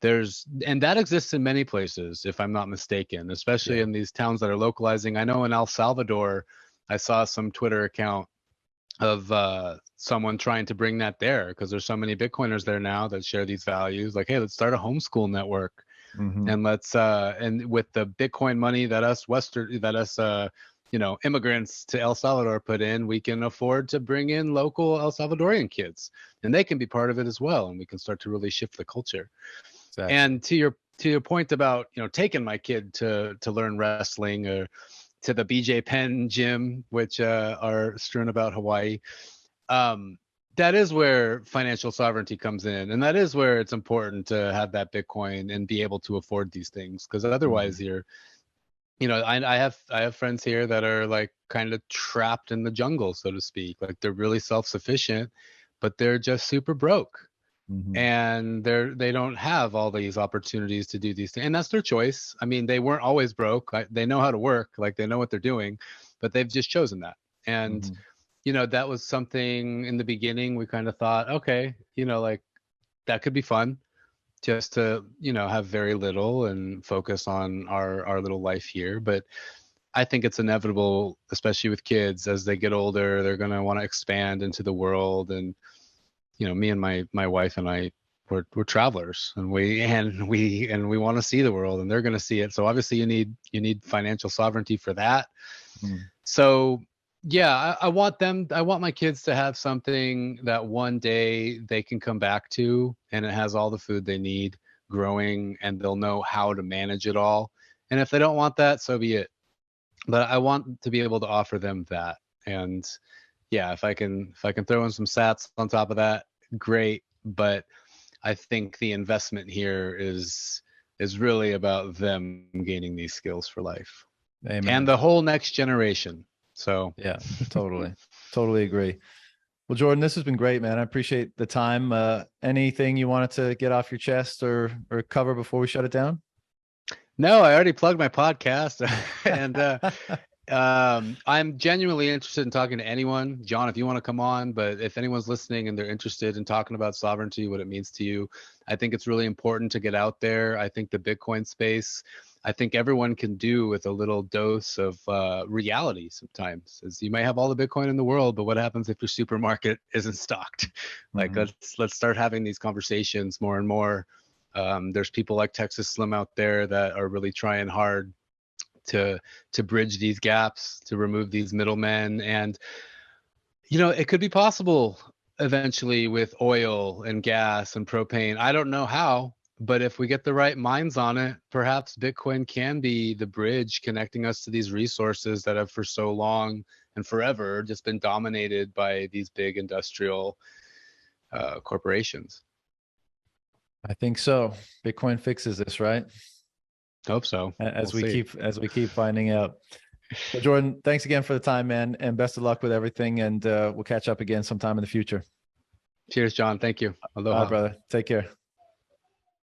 And that exists in many places, if I'm not mistaken, especially in these towns that are localizing. I know in El Salvador, I saw some Twitter account of someone trying to bring that there, because there's so many Bitcoiners there now that share these values. Like, hey, let's start a homeschool network, and let's and with the Bitcoin money that us you know, immigrants to El Salvador put in, we can afford to bring in local El Salvadorian kids, and they can be part of it as well, and we can start to really shift the culture. Exactly. And to your point about, you know, taking my kid to learn wrestling, or to the BJ Penn gym, which are strewn about Hawaii, that is where financial sovereignty comes in, and that is where it's important to have that Bitcoin and be able to afford these things, because otherwise you're, you know, I have friends here that are like kind of trapped in the jungle, so to speak. Like, they're really self-sufficient, but they're just super broke. And they don't have all these opportunities to do these things, and that's their choice. I mean, they weren't always broke. They know how to work, like they know what they're doing, but they've just chosen that. And you know, that was something in the beginning we kind of thought, okay, you know, like that could be fun, just to, you know, have very little and focus on our little life here. But I think it's inevitable, especially with kids, as they get older, they're going to want to expand into the world. And you know, me and my wife and I, we're travelers, and we want to see the world, and they're going to see it. So obviously you need financial sovereignty for that. So yeah, I want my kids to have something that one day they can come back to, and it has all the food they need growing, and they'll know how to manage it all. And if they don't want that, so be it. But I want to be able to offer them that. And yeah, if I can throw in some sats on top of that, great. But I think the investment here is really about them gaining these skills for life. Amen. And the whole next generation. So yeah, totally agree. Well, Jordan, this has been great, man. I appreciate the time. Anything you wanted to get off your chest or cover before we shut it down? No, I already plugged my podcast. And I'm genuinely interested in talking to anyone. John, if you want to come on, but if anyone's listening and they're interested in talking about sovereignty, what it means to you, I think it's really important to get out there. I think the Bitcoin space, I think everyone can do with a little dose of reality sometimes. Is you may have all the Bitcoin in the world, but what happens if your supermarket isn't stocked? Like, let's start having these conversations more and more. There's people like Texas Slim out there that are really trying hard to bridge these gaps, to remove these middlemen. And you know, it could be possible eventually with oil and gas and propane. I don't know how, but if we get the right minds on it, perhaps Bitcoin can be the bridge connecting us to these resources that have for so long and forever just been dominated by these big industrial corporations. I think so. Bitcoin fixes this, right? Hope so. As we keep finding out. Well, Jordan, thanks again for the time, man, and best of luck with everything. And we'll catch up again sometime in the future. Cheers, John. Thank you. Aloha. All right, brother. Take care.